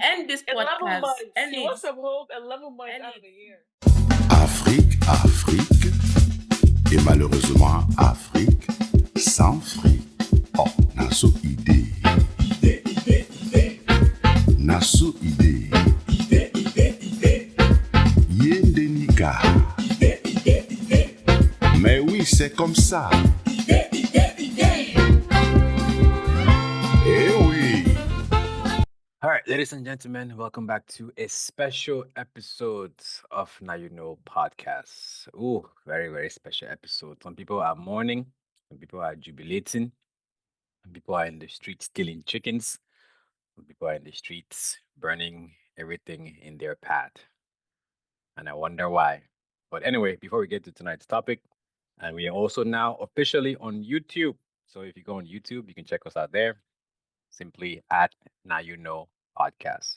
End this 11 podcast. months. He was from home 11 months out of the year. Afrique, Afrique, et malheureusement Afrique sans fric. Oh, naso idée. Naso idée. Yendenika. Mais oui, c'est comme ça. Eh oui. All right, ladies and gentlemen, welcome back to a special episode of Now You Know podcast. Ooh, very, very special episode. Some people are mourning, some people are jubilating, some people are in the streets stealing chickens, some people are in the streets burning everything in their path. And I wonder why. But anyway, before we get to tonight's topic, and we are also now officially on YouTube. So if you go on YouTube, you can check us out there. Simply at Now You Know podcast.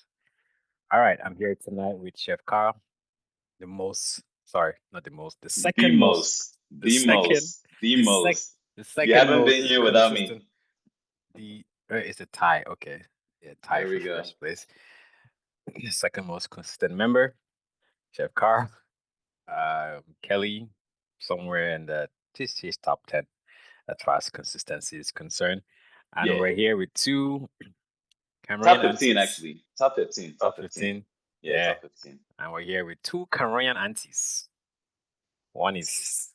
All right, I'm here tonight with Chef Carl, the most, sorry, not the most, the The second most, most, the the second, most, the the sec, most. the You second haven't been most here without consistent. me. It's a tie. Okay, yeah, tie There for we go. first place. The second most consistent member, Chef Carl, Kelly, somewhere in the his top 10 as far as consistency is concerned, and Yeah. we're here with two Top Cameroonian 15, aunties. actually. Top 15. Top Top 15. 15. Yeah, Yeah. top 15. And we're here with two Cameroonian aunties. One is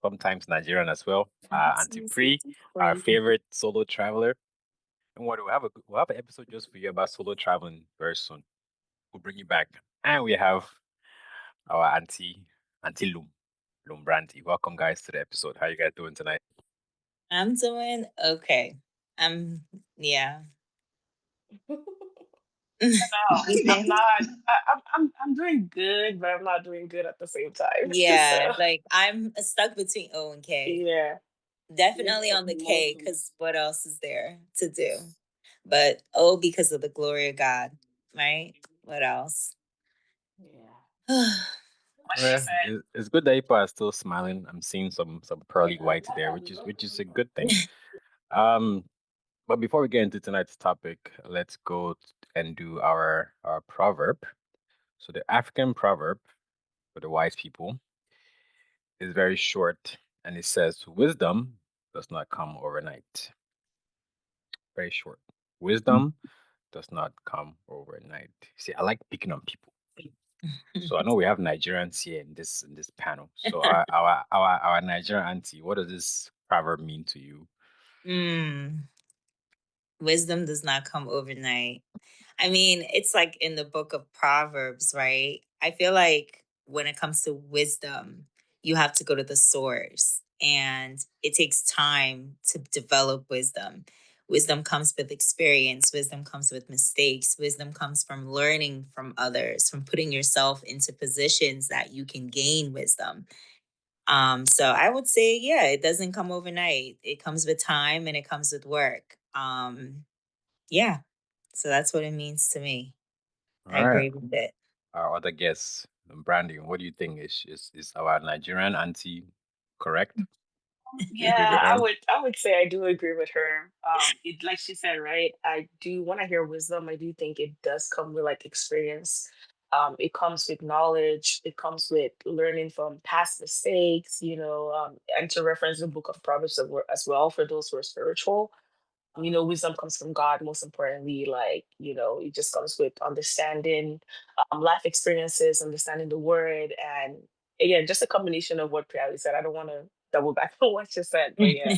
sometimes Nigerian as well. Auntie Pri, our favorite solo traveler. And what we'll have an episode just for you about solo traveling very soon. We'll bring you back. And we have our Auntie Lumbranti. Welcome guys to the episode. How you guys doing tonight? I'm doing okay. Yeah. I'm not. I'm doing good, but I'm not doing good at the same time. Yeah, So, like I'm stuck between O and K. yeah. Definitely on the K because what else is there to do? But O because of the glory of God, right? What else? Yeah. What she Yeah, said. it's good that people are still smiling. I'm seeing some pearly white there, which is a good thing. Um, But before we get into tonight's topic, let's go and do our proverb. So the African proverb for the wise people is very short, and it says, "Wisdom does not come overnight." Very short. Wisdom does not come overnight. See, I like picking on people. So I know we have Nigerians here in this panel. So our Nigerian auntie, what does this proverb mean to you? Wisdom does not come overnight. I mean, it's like in the book of Proverbs, right? I feel like when it comes to wisdom, you have to go to the source and it takes time to develop wisdom. Wisdom comes with experience, wisdom comes with mistakes, wisdom comes from learning from others, from putting yourself into positions that you can gain wisdom. So I would say, yeah, it doesn't come overnight. It comes with time and it comes with work. Yeah. So that's what it means to me. I All right. agree with it. Our other guests, Brandy, what do you think is our Nigerian auntie correct? You agree with Yeah, I her? would I would say I do agree with her. It like she said, right? I do when I hear wisdom, I do think it does come with like experience. It comes with knowledge, it comes with learning from past mistakes, and to reference the book of Proverbs as well for those who are spiritual. Wisdom comes from God, most importantly, like, it just comes with understanding life experiences, understanding the word, and again, just a combination of what Priali said. I don't want to double back on what she said, but yeah.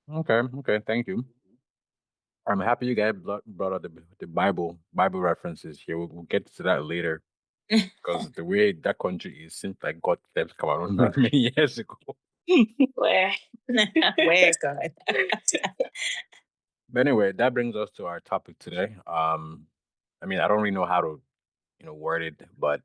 Okay, thank you. I'm happy you guys brought up the Bible references here. We'll get to that later because the way that country is seems like God left Cameroon not many years ago. Where? Where God? But anyway, that brings us to our topic today. I mean, I don't really know how to, word it, but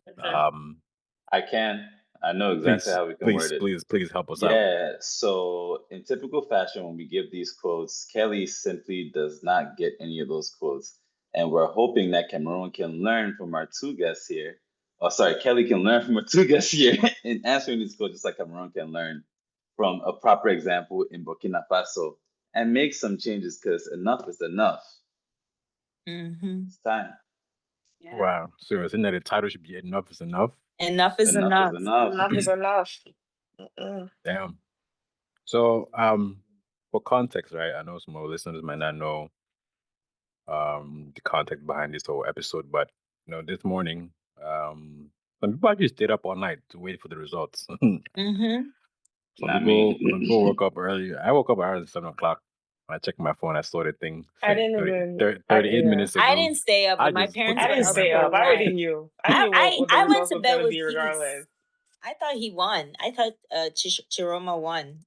I can. I know exactly please, how we can please, word it. please, please help us out. Yeah, so in typical fashion, when we give these quotes, Kelly simply does not get any of those quotes. And we're hoping that Cameroon can learn from our two guests here. Oh, sorry, Kelly can learn from our two guests here in answering these quotes, just like Cameroon can learn from a proper example in Burkina Faso and make some changes because enough is enough. Hmm. It's time. Yeah. Wow. So you're saying that the title should be Enough is Enough? Enough is Enough is enough. enough. Enough is enough. Mm-mm. Damn. So for context, right? I know some of our listeners might not know the context behind this whole episode, but this morning, some people actually stayed up all night to wait for the results. Hmm. Some Not people some me. people woke up early. I woke up around 7 o'clock. When I checked my phone, I saw the thing I saying didn't 30, even. 30, I 38 yeah. minutes I ago. didn't stay up, I but my just put parents the I were didn't phone up in stay my all up. I pocket. already night. knew. I knew what the I went results to was bed gonna with be peace. regardless. I thought he won. I thought Chiroma won.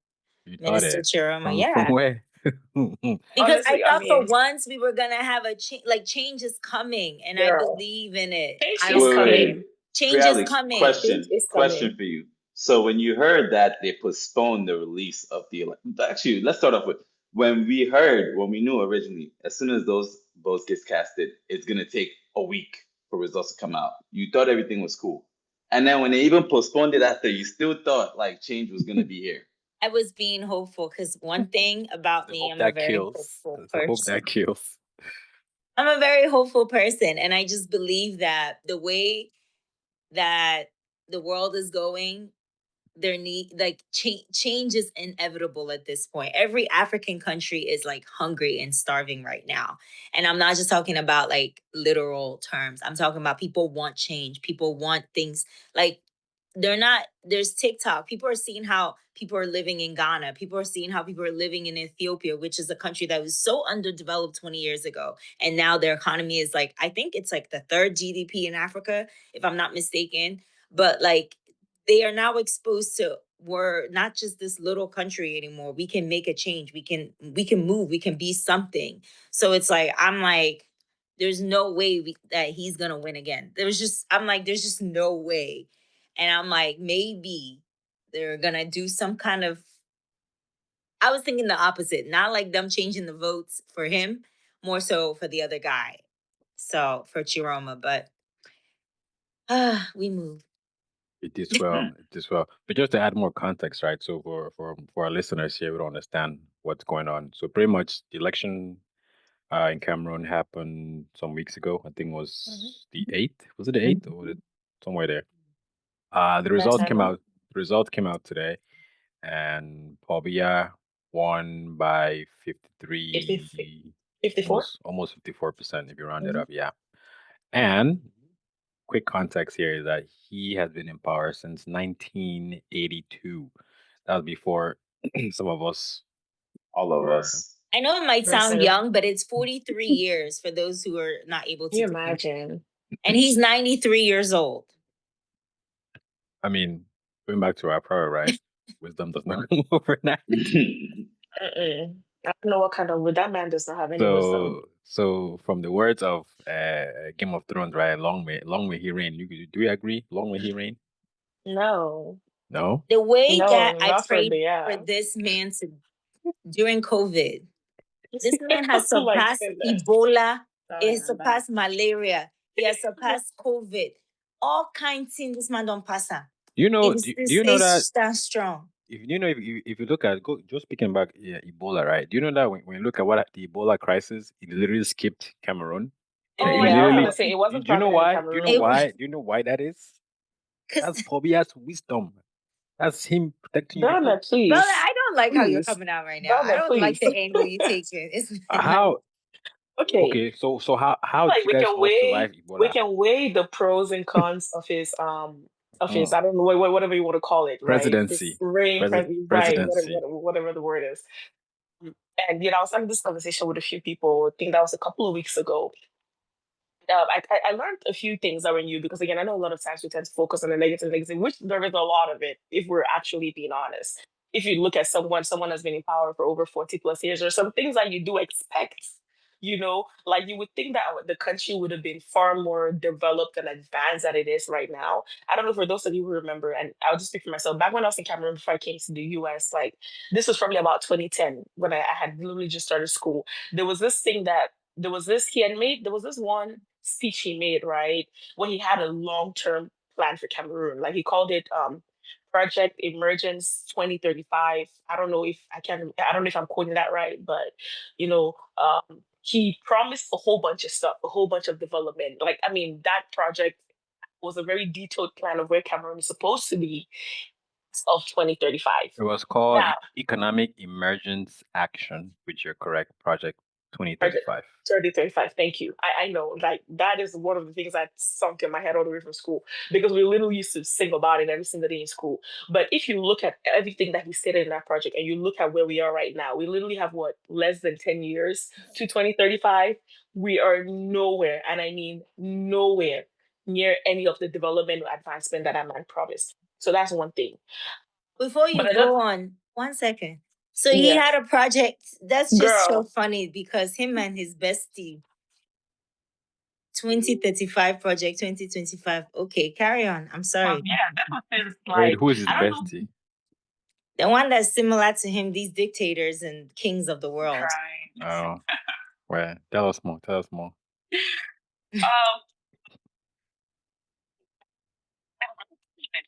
You thought Minister it Chiroma, from yeah. where? Because I Honestly, I thought for mean, once we were gonna have a change, like change is coming, and I girl, believe in it. change I is don't Wait, care. wait. coming. Change is Reality coming. Change question. is Question coming. for you. So when you heard that they postponed the release of the actually, let's start off with when we knew originally, as soon as those votes gets casted, it's gonna take a week for results to come out. You thought everything was cool. And then when they even postponed it after, you still thought like change was gonna be here. I was being hopeful because one thing about The me, hope I'm a that very kills. hopeful It's the hope person. that kills. I'm a very hopeful person, and I just believe that the way that the world is going, there need like change is inevitable at this point. Every African country is like hungry and starving right now, and I'm not just talking about like literal terms. I'm talking about people want change. People want things like they're not there's TikTok. People are seeing how people are living in Ghana. People are seeing how people are living in Ethiopia, which is a country that was so underdeveloped 20 years ago. And now their economy is like, I think it's like the third GDP in Africa, if I'm not mistaken. But like they are now exposed to we're not just this little country anymore. We can make a change. We can move. We can be something. So it's like I'm like, there's no way that he's gonna win again. I'm like, there's just no way. And I'm like, maybe they're gonna do some kind of. I was thinking the opposite, not like them changing the votes for him, more so for the other guy. So for Chiroma, but we move. It is well. It is well. But just to add more context, right? So for our listeners here who don't understand what's going on. So pretty much the election in Cameroon happened some weeks ago. I think it Mhm. was the 8th. Was it the 8th or was it somewhere there? The Last results I came know, out. The results came out today, and Pobia won by 50, 53, 54. almost 54% if you round it Mhm. up. Yeah. And quick context here is that he has been in power since 1982. That was before some of us All of were. us. I know it might sound Listen, young, but it's 43 years for those who are not able can to you do math. imagine? And he's 93 years old. I mean, going back to our prayer, right? Wisdom does not come overnight. Mm-mm. I don't know what kind of that man does not have any wisdom. So from the words of Game of Thrones, right? Long may he reign. Do you agree? Long may he reign. No, No. The way that no, I not for the prayed for yeah. this man to during COVID, this man has Oh my surpassed goodness. Ebola, he Sorry, has I'm back. surpassed malaria, he has surpassed COVID. All kinds of things this man don't pass. Am. You know? And he Do, still do you know stays that stand strong. if you look at just speaking back, yeah, Ebola, right? Do you know that when you look at what the Ebola crisis, it literally skipped Cameroon. And Oh we It yeah, I was know gonna literally. say it Do wasn't you know happening in why? Do you know it Cameroon. was why? Do you know why that is? That's because Pobia's wisdom. That's him protecting you Donna, people. brother, please, I don't like how you're please, coming out right now. I Donna, don't like please. the angle you taking. It's like How? Okay, Okay, so how did like you guys all survive we Ebola? can weigh the pros and cons of his Mm. I don't know whatever you want to call it, right? His Presidency, reign, right? presidency. Whatever the word is. And I was having this conversation with a few people. I think that was a couple of weeks ago. I learned a few things that were new because again, I know a lot of times we tend to focus on the negative, negative, which there is a lot of it if we're actually being honest. If you look at someone has been in power for over 40 plus years, or some things that you do expect, like you would think that the country would have been far more developed and advanced than it is right now. I don't know for those of you who remember, and I'll just speak for myself. Back when I was in Cameroon before I came to the US, like this was probably about 2010 when I had literally just started school. There was this thing that there was this one speech he made, right, when he had a long-term plan for Cameroon. Like he called it Project Emergence 2035. I don't know if I'm quoting that right, but he promised a whole bunch of stuff, a whole bunch of development. Like, I mean, that project was a very detailed plan of where Cameroon is supposed to be of 2035. It was called Now, Economic Emergence Action, which you're correct, Project Project 2035. 3035. Thank you. I know, like, that is one of the things that sunk in my head all the way from school because we literally used to sing about it every single day in school. But if you look at everything that he stated in that project and you look at where we are right now, we literally have what, less than 10 years to 2035. We are nowhere, and I mean nowhere near any of the development or advancement that that man promised. So that's one thing. Before But you another, go on, 1 second. So he yeah, had a project. That's just so girl, funny because him and his bestie, 2035 project, 2025. Okay, carry on. I'm sorry. yeah, that was his, Wait, like, who is his I don't know. bestie? The one that's similar to him, these dictators and kings of the world. Right. Oh, well, tell us more. Tell us more. Um,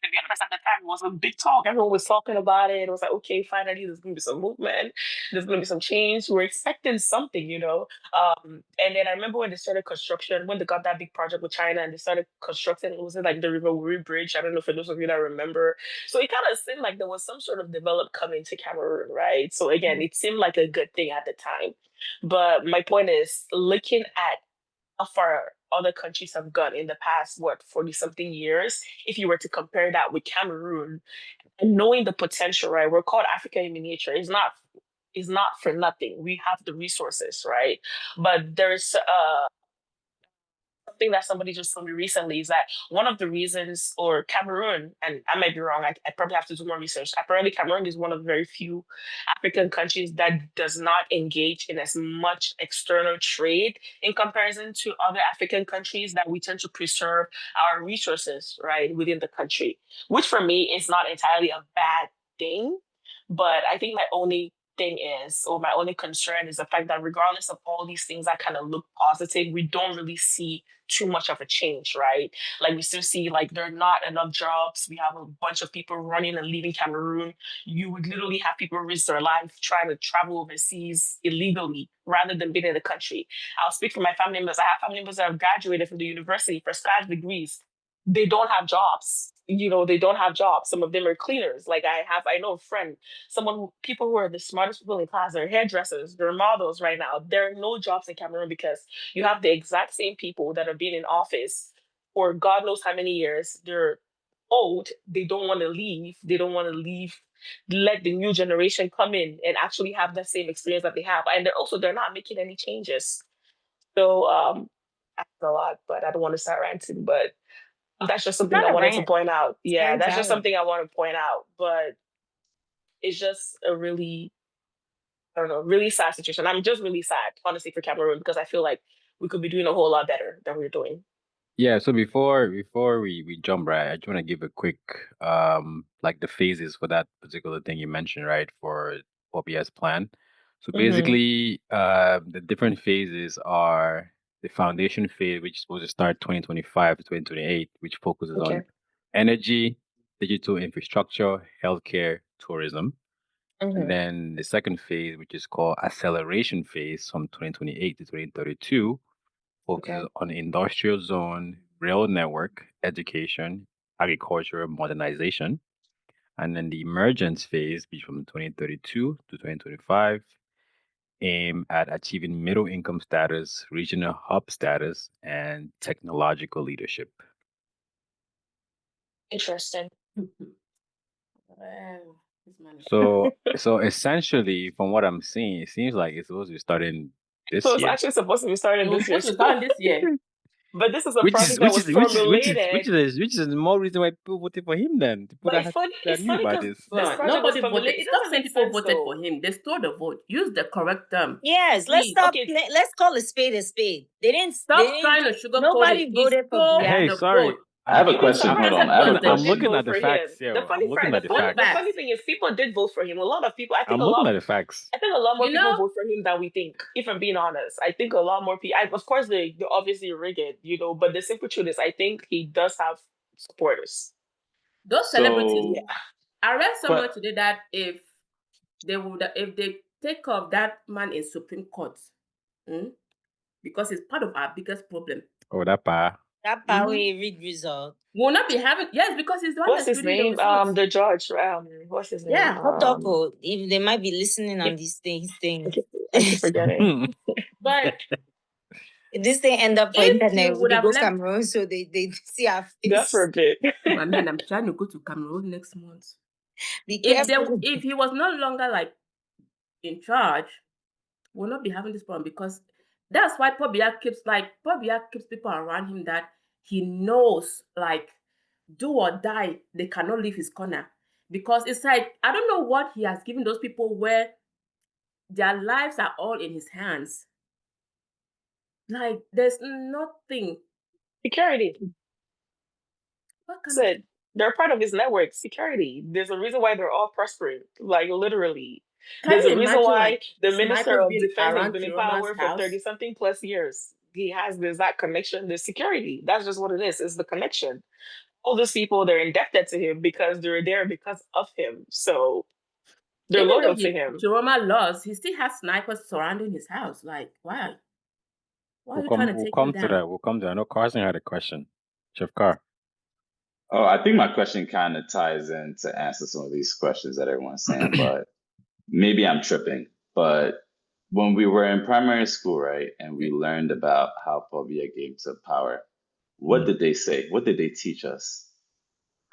to be honest, at the time, it was a big talk. Everyone was talking about it. It was like, okay, finally, there's going to be some movement. There's going to be some change. We're expecting something, you know. And then I remember when they started construction, when they got that big project with China and they started constructing, it was like the River Wuri Bridge. I don't know for those of you that remember. So it kind of seemed like there was some sort of develop coming to Cameroon, right? So again, it seemed like a good thing at the time. But my point is, looking at how far other countries have gone in the past, what, 40 something years, if you were to compare that with Cameroon and knowing the potential, right? We're called Africa in miniature. It's not for nothing. We have the resources, right? But there's something that somebody just told me recently is that one of the reasons, or Cameroon, and I might be wrong, I probably have to do more research. Apparently, Cameroon is one of the very few African countries that does not engage in as much external trade in comparison to other African countries that we tend to preserve our resources, right, within the country, which for me is not entirely a bad thing. But I think my only thing is, or my only concern is the fact that regardless of all these things that kind of look positive, we don't really see too much of a change, right? Like we still see like there are not enough jobs. We have a bunch of people running and leaving Cameroon. You would literally have people risk their life trying to travel overseas illegally rather than being in the country. I'll speak for my family members. I have family members that have graduated from the university for first degrees. They don't have jobs. You know, they don't have jobs. Some of them are cleaners. Like I know a friend, people who are the smartest people in class, they're hairdressers, they're models right now. There are no jobs in Cameroon because you have the exact same people that have been in office for God knows how many years. They're old. They don't want to leave. They don't want to leave. Let the new generation come in and actually have the same experience that they have. And they're not making any changes. So that's a lot, but I don't want to start ranting. But that's just It's something not I a wanted to rant. point out. It's Yeah, very that's just valid. something I want to point out. But it's just a really, I don't know, really sad situation. I'm just really sad, honestly, for Cameroon because I feel like we could be doing a whole lot better than we're doing. Yeah, so before we jump right, I just want to give a quick like the phases for that particular thing you mentioned, right? For OBS plan. So Mm-hmm. basically, the different phases are the foundation phase, which is supposed to start 2025 to 2028, which focuses Okay. on energy, digital infrastructure, healthcare, tourism. And Mm-hmm. then the second phase, which is called acceleration phase from 2028 to 2032, Okay. focuses on industrial zone, rail network, education, agricultural modernization. And then the emergence phase, which from 2032 to 2025, aim at achieving middle income status, regional hub status, and technological leadership. Interesting. Wow, this man is So essentially, from what I'm seeing, it seems like it's supposed to be starting So this it's year. actually supposed to be starting It was this year. supposed to start this year. But this is a Which is project that which was is which is which is which formulated. is which is more reason why people voted for him then. People But that had that it's knew funny about because this. this But project was nobody formulated. voted. It Stop doesn't saying make people sense voted for though. him. They stole the vote. Use the correct term. Yes, let's Please. stop. Okay, Let's call a spade a spade. They didn't. They Stop didn't. trying to sugarcoat it. Nobody He voted for stole Hey, Biafra. the sorry. vote. I have a you'd be question. Hold surprised on. that I have a people I'm did question. looking vote at the for him. facts, yo. I'm looking at the What The facts. funny facts? thing is people did vote for him. A lot of people. I'm looking at the facts. I think a lot more You people know, vote for him than we think. If I'm being honest, I think a lot more people. Of course, they obviously rig it, you know. But the simple truth is, I think he does have supporters. those celebrities. Yeah. So, I read somewhere but today that if they take off that man in Supreme Court, hmm, because it's part of our biggest problem. Oh, that pa. That power Mhm. read result. We'll not be having, yes, because he's the one What's that's his reading the name? results. The judge. What's his name? Yeah. Hot dog, oh, if they might be listening on these things. I keep forgetting. But This thing end up for if he internet, would they have go left, Cameroon, so they see our God face. forbid. I mean, I'm trying to go to Cameroon next month. Be If careful. if he was no longer like in charge, we'll not be having this problem, because that's why Paul Biya keeps people around him that he knows, like, do or die, they cannot leave his corner. Because it's like, I don't know what he has given those people where their lives are all in his hands. Like, there's nothing. Security. What kind of Said they're part of his network. Security. There's a reason why they're all prospering. Like literally. can There's a you reason imagine, why like, the Minister snipers of being Defense has around been in Chiroma's power for house? 30 something plus years. There's that connection, there's security. That's just what it is. It's the connection. All those people, they're indebted to him because they're there because of him. So they're Even though loyal to him. Chiroma lost, he still has snipers surrounding his house. Like, why? Why are you trying to We'll take him come to down? that. We'll come to that. I know Carson had a question. Chef Car. Oh, I think my question kind of ties in to answer some of these questions that everyone's saying, but maybe I'm tripping. But when we were in primary school, right, and we learned about how Pobia came to power, what did they say? What did they teach us?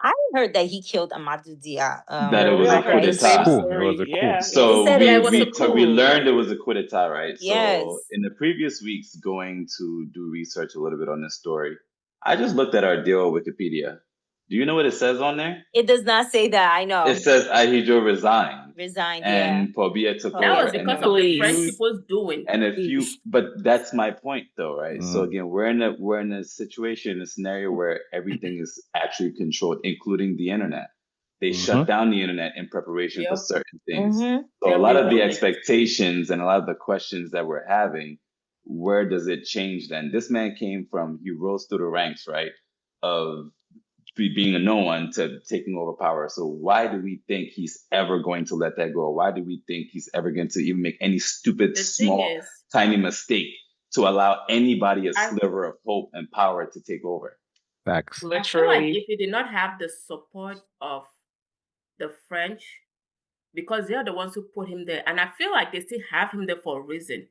I heard that he killed Amadou Dia. That it Yeah, we was all a coup heard the same d'etat. Cool. It was story. a coup. Yeah. So said that we it was a we coup. learned it was a coup d'etat, right? Yes. So in the previous weeks, going to do research a little bit on this story, I just looked at our deal Wikipedia. Do you know what it says on there? It does not say that. I know. It says Ahidjo resigned Resigned, and Pobia took That over. was And because if of the French Please. people's doing. but that's my point though, right? So Mm. again, we're in a situation, a scenario where everything is actually controlled, including the internet. They shut down the internet in preparation for Yep. certain things. Mhm. So a They'll lot of the rebuild it. expectations and a lot of the questions that we're having, where does it change then? This man he rose through the ranks, right? Of being a no one to taking over power. So why do we think he's ever going to let that go? Why do we think he's ever going to even make any stupid, The thing small, is, tiny mistake to allow anybody a I- sliver of hope and power to take over? Facts. I feel like Literally. if he did not have the support of the French, because they're the ones who put him there, and I feel like they still have him there for a reason.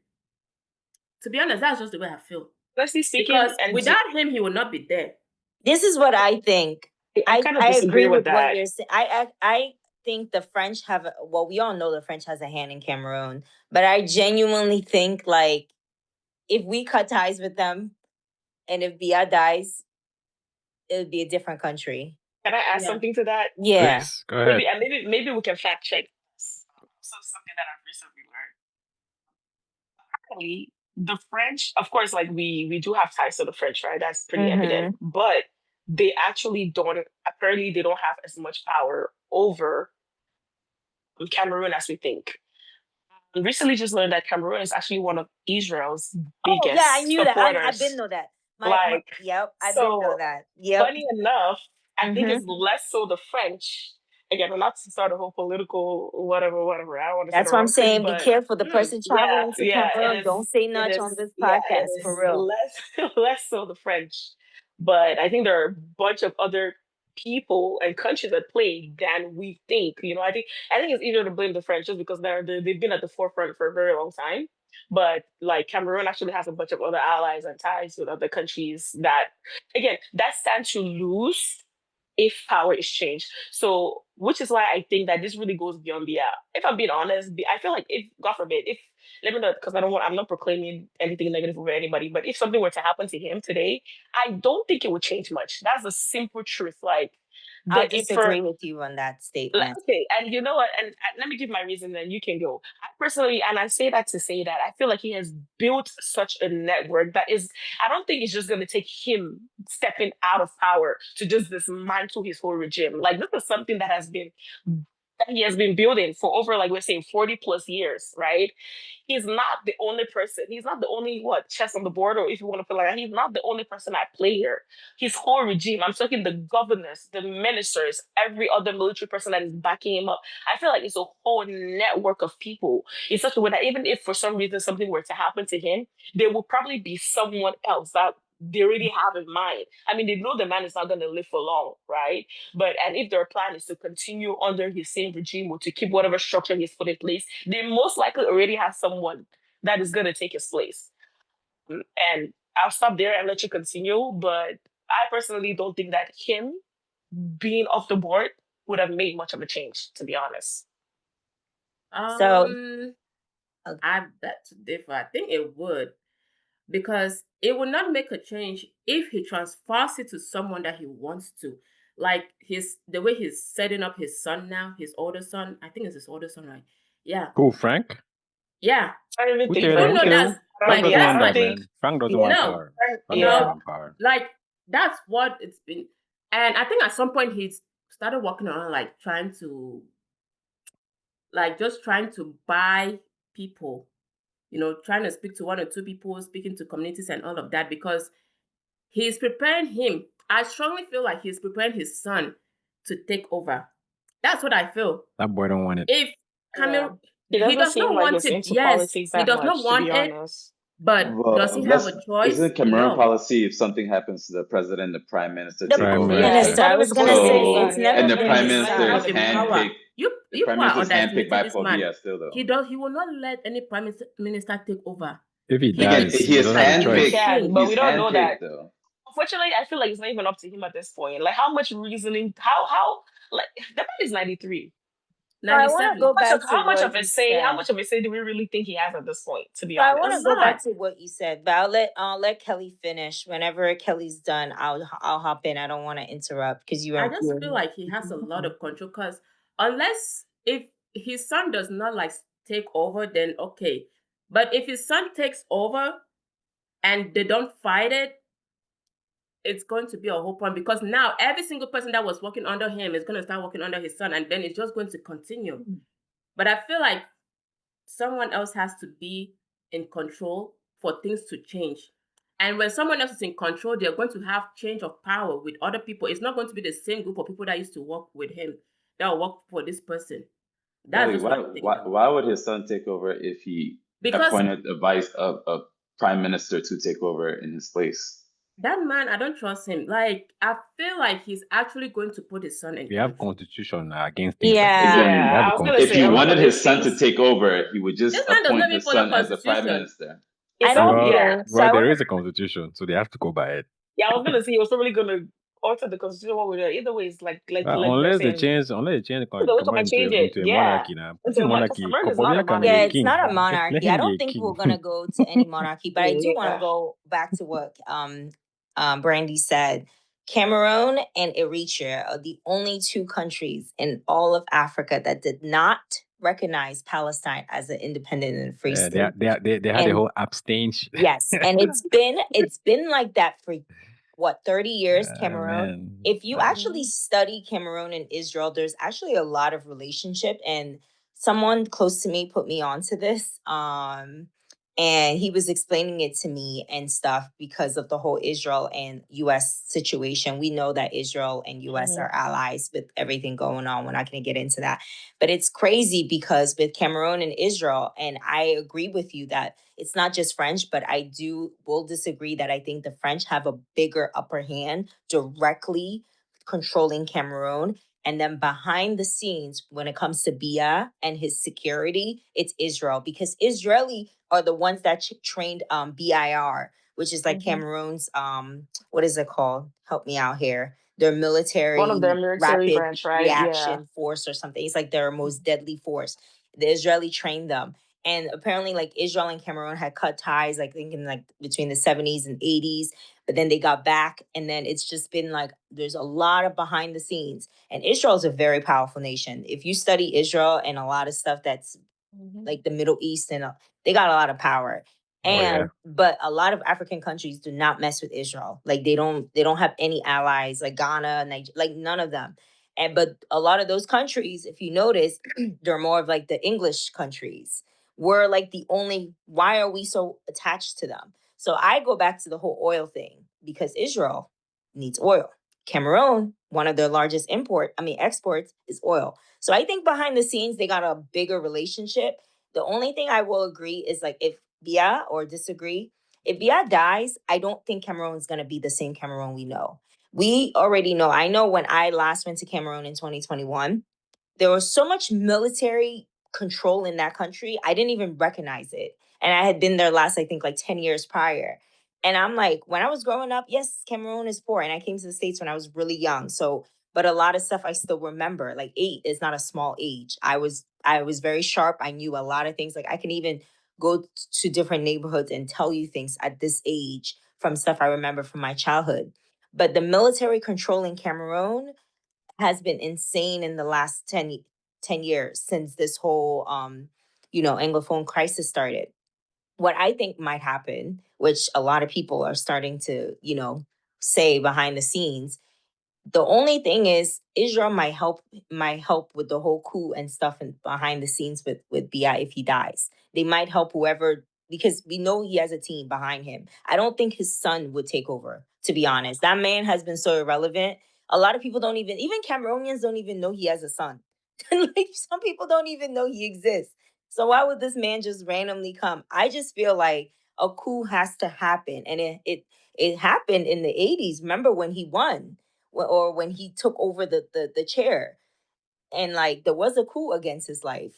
To be honest, that's just the way I feel. Honestly speaking, Because and without him, he would not be there. This is what I think. I kind of I disagree agree with with what that. you're saying. I think the French have well, we all know the French has a hand in Cameroon, but I genuinely think like if we cut ties with them and if Bia dies, it would be a different country. Can I add Yeah. something to that? Yeah. Please, go ahead. Maybe we can fact check this. So something that I've recently learned. Apparently, the French, of course, like we do have ties to the French, right? That's pretty evident. But they actually don't. Apparently, they don't have as much power over Cameroon as we think. I recently just learned that Cameroon is actually one of Israel's biggest Oh yeah, I knew that. I supporters. didn't know that. Yep, I didn't know So that. Yep. funny enough, I think Mhm. it's less so the French. Again, not to start a whole political whatever. I don't want to That's start a what I'm whole thing, saying. Be but careful. The person traveling to yeah, Cameroon, don't say much on this podcast it for is real. less so the French. But I think there are a bunch of other people and countries at play than we think. I think it's easier to blame the French just because they've been at the forefront for a very long time. But like Cameroon actually has a bunch of other allies and ties with other countries that, again, that stand to lose if power is changed. So, which is why I think that this really goes beyond the. If I'm being honest, I feel like if God forbid, if let me know because I'm not proclaiming anything negative over anybody, but if something were to happen to him today, I don't think it would change much. That's the simple truth. Like I'll if for disagree with you on that statement. okay, and you know what? And let me give my reason, then you can go. I personally, and I say that to say that I feel like he has built such a network that is. I don't think it's just going to take him stepping out of power to just dismantle his whole regime. Like this is something that has been that he has been building for over, like we're saying, 40 plus years, right? He's not the only person. He's not the only what chess on the board, or if you want to put it like that, he's not the only person at play here. His whole regime, I'm talking the governors, the ministers, every other military person that is backing him up. I feel like it's a whole network of people in such a way that even if for some reason something were to happen to him, there will probably be someone else that they already have in mind. I mean, they know the man is not going to live for long, right? But and if their plan is to continue under his same regime or to keep whatever structure he's put in place, they most likely already have someone that is going to take his place. And I'll stop there and let you continue. But I personally don't think that him being off the board would have made much of a change, to be honest. So I beg to differ. I think it would, because it will not make a change if he transfers it to someone that he wants to. Like the way he's setting up his son now, his older son. I think it's his older son, right? Yeah, Who, Frank? yeah. I don't even Who think tell you? Even Who though Frank. tell that's you? Frank like doesn't Yeah, I that's want don't not that, think. man. Frank doesn't Yeah, want no, power. Frank doesn't yeah. no. want power. Like that's what it's been. And I think at some point he started working on like trying to just trying to buy people, trying to speak to one or two people, speaking to communities and all of that, because he's preparing him. I strongly feel like he's preparing his son to take over. That's what I feel. That boy don't want it. If Yeah. Cameroon, He he doesn't does seem not like want he's it. into Yes, politics he that does not much, to want be it. honest. But does Well, he have let's a choice? isn't Cameroon No. policy if something happens to the president, the prime minister the take Prime over? Yeah, it's minister, Minister. I never was supposed gonna to be his say, So it's son. Yeah, never and it's the never been been prime his his He son. minister doesn't son. have is the power. handpicked. The You prime people are minister is handpicked by underestimating this man. Pobia still though. He will not let any minister take over. If he He Again, is dies, he he is doesn't have a he is He choice. handpicked. can, king. but we He's don't know handpicked that. though. Unfortunately, I feel like it's not even up to him at this point. Like, how much reasoning? How like the man is 93. So I want to 97. go back to How much what of a you say? How said. much of a say do we really think he has at this point? To be So I A want to honest. go back lot. to what you said, but I'll let Kelly finish. Whenever Kelly's done, I'll hop in. I don't want to interrupt because I you're just you're feel like he has a lot of control, because unless if his son does not like take over, then okay. But if his son takes over and they don't fight it, it's going to be a whole point, because now every single person that was working under him is going to start working under his son, and then it's just going to continue. But I feel like someone else has to be in control for things to change. And when someone else is in control, they're going to have change of power with other people. It's not going to be the same group of people that used to work with him that will work for this person. That's Kelly, just what why I think why though. why would his son take over if he Because appointed a prime minister to take over in his place? that man, I don't trust him. Like, I feel like he's actually going to put his son in We have control. constitution against things like this. yeah. We Yeah, have a I was gonna If say he a constitution. lot wanted of his these son to things. take over, he would just This man does not appoint even his follow son as the prime constitution. minister. I It's don't. all Yeah. Yeah. So Well, I there want is a constitution, so they have to go by it. yeah. I was gonna say he was probably gonna alter the constitution. What we do. Either way, it's like they're Unless they saying. change, They'll come convert and change it. into a Yeah. monarchy now. Into Put in a because monarchy. Cameroon is not a Kopobia can be Yeah, a monarchy. it's king. not a Let monarchy. I him be don't a think we're king. gonna go to any monarchy, but I do want to Yeah. go back to what Brandy said. Cameroon and Eritrea are the only two countries in all of Africa that did not recognize Palestine as an independent and free Yeah, state. they had the And whole abstain. yes, and it's been like that for what, 30 years, Cameroon. Man. If you actually Mhm. study Cameroon and Israel, there's actually a lot of relationship, and someone close to me put me onto this. And he was explaining it to me and stuff because of the whole Israel and US situation. We know that Israel and US are allies with everything going on. We're not going to get into that. But it's crazy because with Cameroon and Israel, and I agree with you that it's not just French, but will disagree that I think the French have a bigger upper hand directly controlling Cameroon. And then behind the scenes, when it comes to Bia and his security, it's Israel, because Israeli are the ones that trained BIR, which is like Cameroon's what is it called? Help me out here. Their One of their military military rapid branch, right? Yeah. reaction force or something. It's like their most deadly force. The Israeli trained them. And apparently, like Israel and Cameroon had cut ties, like thinking like between the 70s and 80s, but then they got back. And then it's just been like there's a lot of behind the scenes. And Israel is a very powerful nation. If you study Israel and a lot of stuff that's like the Middle East, and they got a lot of power. Oh yeah. And but a lot of African countries do not mess with Israel. Like they don't have any allies, like Ghana, like none of them. But a lot of those countries, if you notice, they're more of like the English countries. We're like the only, why are we so attached to them? So I go back to the whole oil thing because Israel needs oil. Cameroon, one of their largest exports is oil. So I think behind the scenes they got a bigger relationship. The only thing I will agree is like if Bia or disagree, if Bia dies, I don't think Cameroon is going to be the same Cameroon we know. We already know. I know when I last went to Cameroon in 2021, there was so much military control in that country. I didn't even recognize it. And I had been there last, I think, like 10 years prior. And I'm like, when I was growing up, yes, Cameroon is poor. And I came to the States when I was really young. So, but a lot of stuff I still remember. Like 8 is not a small age. I was very sharp. I knew a lot of things. Like I can even go to different neighborhoods and tell you things at this age from stuff I remember from my childhood. But the military control in Cameroon has been insane in the last 10 years since this whole anglophone crisis started. What I think might happen, which a lot of people are starting to say behind the scenes, the only thing is Israel might help with the whole coup and stuff and behind the scenes with Bi if he dies. They might help whoever, because we know he has a team behind him. I don't think his son would take over, to be honest. That man has been so irrelevant. A lot of people don't even Cameroonians don't even know he has a son. Like some people don't even know he exists. So why would this man just randomly come? I just feel like a coup has to happen. And it happened in the 80s. Remember when he won? Or when he took over the chair, and like there was a coup against his life.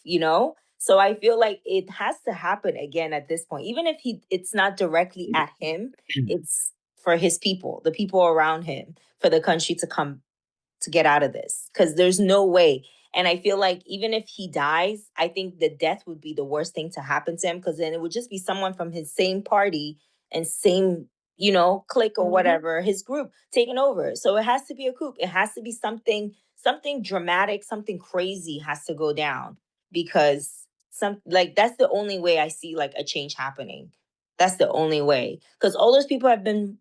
So I feel like it has to happen again at this point, even if it's not directly at him. It's for his people, the people around him, for the country to come to get out of this, because there's no way. And I feel like even if he dies, I think the death would be the worst thing to happen to him, because then it would just be someone from his same party and same, clique or whatever, his group taking over. So it has to be a coup. It has to be something dramatic, something crazy has to go down, because that's the only way I see like a change happening. That's the only way, because all those people have been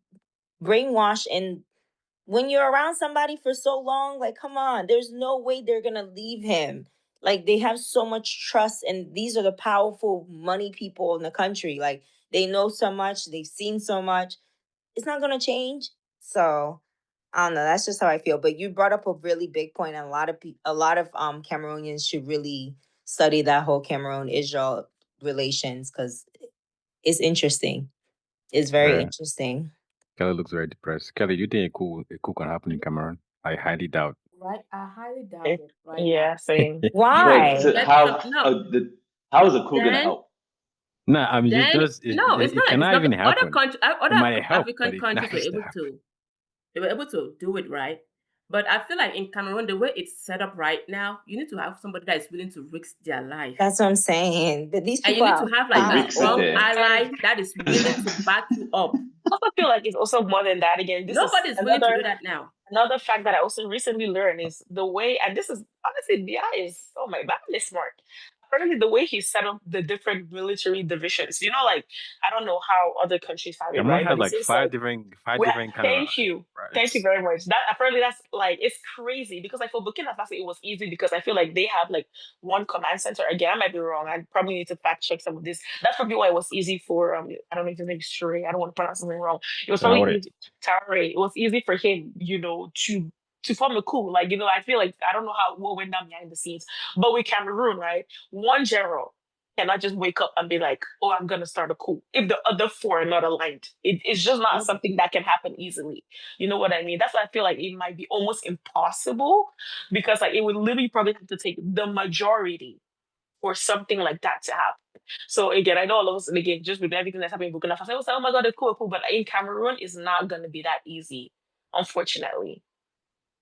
brainwashed, and when you're around somebody for so long, like, come on, there's no way they're gonna leave him. Like, they have so much trust, and these are the powerful money people in the country. Like, they know so much, they've seen so much. It's not gonna change. So I don't know. That's just how I feel. But you brought up a really big point, and a lot of Cameroonians should really study that whole Cameroon Israel relations, because it's interesting. It's very Yeah. interesting. Kelly looks very depressed. Kelly, do you think a coup can happen in Cameroon? I highly doubt. Right? I highly doubt Eh, it right now. Yeah, same. You need But to Why? to, get some no. how is a coup gonna Then help? No, I mean then no, it's it not like it's cannot not even other happen. country It other might help, but African it's not countries were going to able happen. to they were able to do it, right? But I feel like in Cameroon, the way it's set up right now, you need to have somebody that is willing to risk their life. That's what I'm saying. But these And you people need to are have like To a risk it powerful. strong there. ally And that is willing to back you up. I also feel like it's also more than that. Again, this is Nobody is willing to do that now. another fact that I also recently learned is the way, and this is honestly, BI is, oh my god, is smart. Apparently, the way he set up the different military divisions, like I don't know how other countries have it, Cameroon right? has But it like seems like five well, different kind of thank you rights. very much. That apparently that's like it's crazy because like for Burkina Faso it was easy because I feel like they have like one command center. Again, I might be wrong. I probably need to fact check some of this. That's probably why it was easy for I don't know if his name is Shure. I don't want to pronounce something wrong. It was probably Traore. easy. Traore. It was easy for him, to form a coup. Like I feel like I don't know how what went down behind the scenes, but with Cameroon, right? One general cannot just wake up and be like, oh, I'm going to start a coup if the other four are not aligned. It's just not something that can happen easily. You know what I mean? That's why I feel like it might be almost impossible because like it would literally probably have to take the majority for something like that to happen. So again, I know all of us, and again, just with everything that's happening in Burkina Faso, I was like, oh my God, a coup, but in Cameroon, it's not going to be that easy, unfortunately.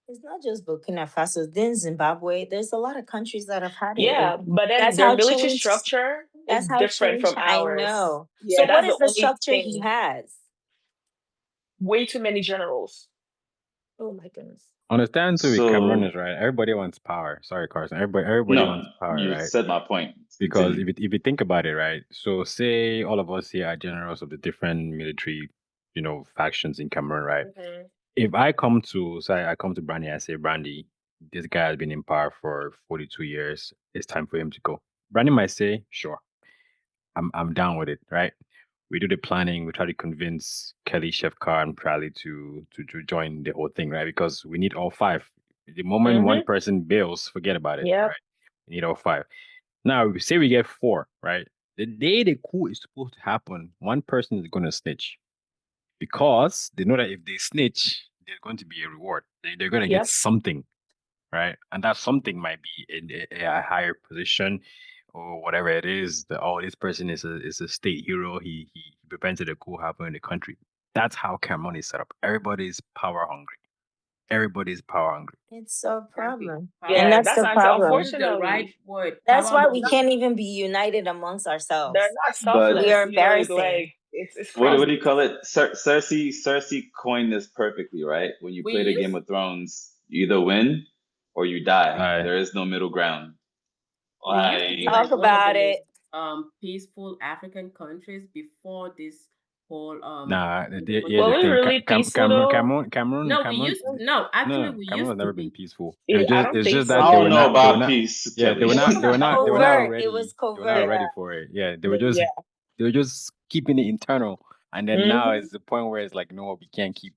It's not just Burkina Faso. Then Zimbabwe. There's a lot of countries that have had it. Yeah, but then That's their how military change. structure is That's how different change. from I ours. know. Yeah, So what that's the is the only structure he thing. has? Way too many generals. Oh my goodness. Understand too with Cameroon So is right. Everybody wants power. Sorry, Carson. Everybody no, wants power, you right? said my point. Because Continue. if you think about it, right? So say all of us here are generals of the different military, factions in Cameroon, right? Mhm. If I come to Brandy and say, Brandy, this guy has been in power for 42 years. It's time for him to go. Brandon might say, sure, I'm down with it, right? We do the planning. We try to convince Kelly, Shefkar, and Prally to join the whole thing, right? Because we need all five. The moment one Mm-hmm. person bails, forget about it, Yep. right? We need all five. Now, we say we get four, right? The day the coup is supposed to happen, one person is going to snitch because they know that if they snitch, there's going to be a reward. They're going to get Yep. something, right? And that something might be in a higher position or whatever it is. That oh, this person is a state hero. He prevented a coup happening in the country. That's how Cameroon is set up. Everybody's power hungry. Everybody's power hungry. It's a Exactly. problem. And Power. Yeah, that's that's the what I'm saying. problem. Use the right Unfortunately, word. That's Power why must we not can't even be united amongst they're ourselves. not But We selfless. are You know, embarrassing. like it's what crazy. do you call it? Cersei coined this perfectly, right? When you we play the use Game of Thrones, you either win or you die. Uh, There is no middle ground. we used to be Like Talk like one of the about most it. peaceful African countries before this whole nah, here's Were the we thing. really peaceful though? No, we Cameroon. used no, No, actually no, we Cameroon has used to never been be. peaceful. I don't It's think just I that they don't were so. know not they were about not peace, yeah, Kelly. It wasn't they about were not Covert. It ready. was They were not covert. ready yeah, for it. Yeah, yeah. they were just keeping it internal. And then now Hmm. it's the point where it's like, no, we can't keep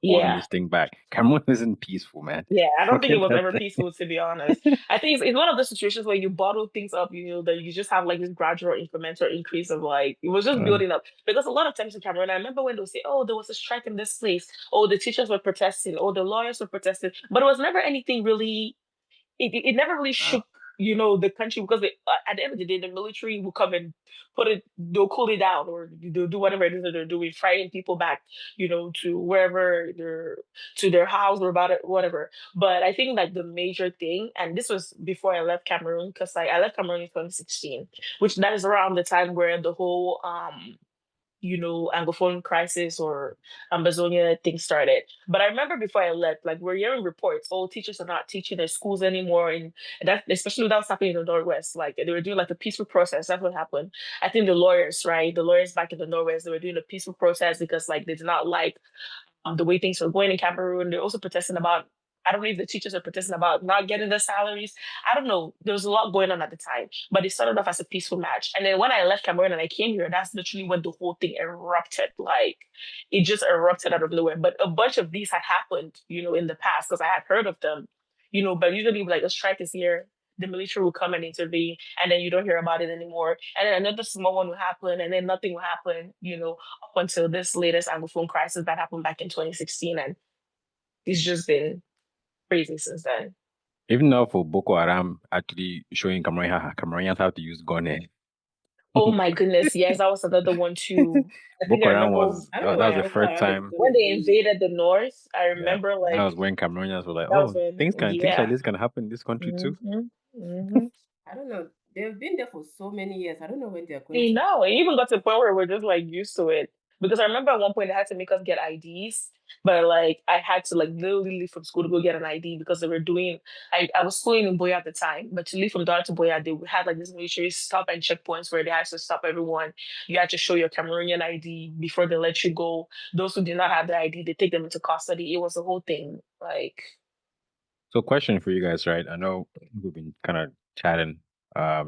holding Yeah. this thing back. Cameroon isn't peaceful, man. Yeah, I don't think it Forget was that ever thing. peaceful, to be honest. I think it's one of those situations where you bottle things up, you know, that you just have like this gradual incremental increase of like, it was just Uh, building up. Because a lot of times in Cameroon, I remember when they would say, oh, there was a strike in this place, oh, the teachers were protesting, oh, the lawyers were protesting, but it was never anything really it never really uh, shook, you know, the country because at the end of the day, the military will come and they'll cool it down or they'll do whatever it is that they're doing, fighting people back, you know, to wherever to their house or about it, whatever. But I think like the major thing, and this was before I left Cameroon, because like I left Cameroon in 2016, which that is around the time where the whole you know, Anglophone crisis or Ambazonia thing started. But I remember before I left, like we're hearing reports, oh, teachers are not teaching in schools anymore. And that, especially that was happening in the Northwest, like they were doing like a peaceful process. That's what happened. I think the lawyers, right? The lawyers back in the Northwest, they were doing a peaceful process because like they did not like the way things were going in Cameroon. They're also protesting about, I don't know if the teachers are protesting about not getting their salaries. I don't know. There was a lot going on at the time, but it started off as a peaceful match. And then when I left Cameroon and I came here, that's literally when the whole thing erupted. Like it just erupted out of nowhere. But a bunch of these had happened, you know, in the past because I had heard of them, you know, but usually like a strike is here. The military will come and intervene, and then you don't hear about it anymore. And then another small one will happen, and then nothing will happen, you know, up until this latest Anglophone crisis that happened back in 2016. And it's just been crazy since then. even now for Boko Haram actually showing Cameroonians how to use gun. Oh my goodness, yes, that was another one too. I think Boko I Haram remember was I don't know that was when the when Boko first Haram is time. gonna when they be. invaded the north. I Yeah, remember that like was when Cameroonians were like, that was oh, when things like yeah. this can happen in this country too. Hmm. Hmm. I don't know. They've been there for so many years. I don't know when they're going I to. know. It even got to the point where we're just like used to it. Because I remember at one point they had to make us get IDs, but like I had to like literally leave from school to go get an ID because they were doing. I was schooling in Boya at the time, but to leave from Dar to Boya, they had like this military stop and checkpoints where they had to stop everyone. You had to show your Cameroonian ID before they let you go. Those who did not have the ID, they take them into custody. It was a whole thing. Like, So, question for you guys, right? I know we've been kind of chatting,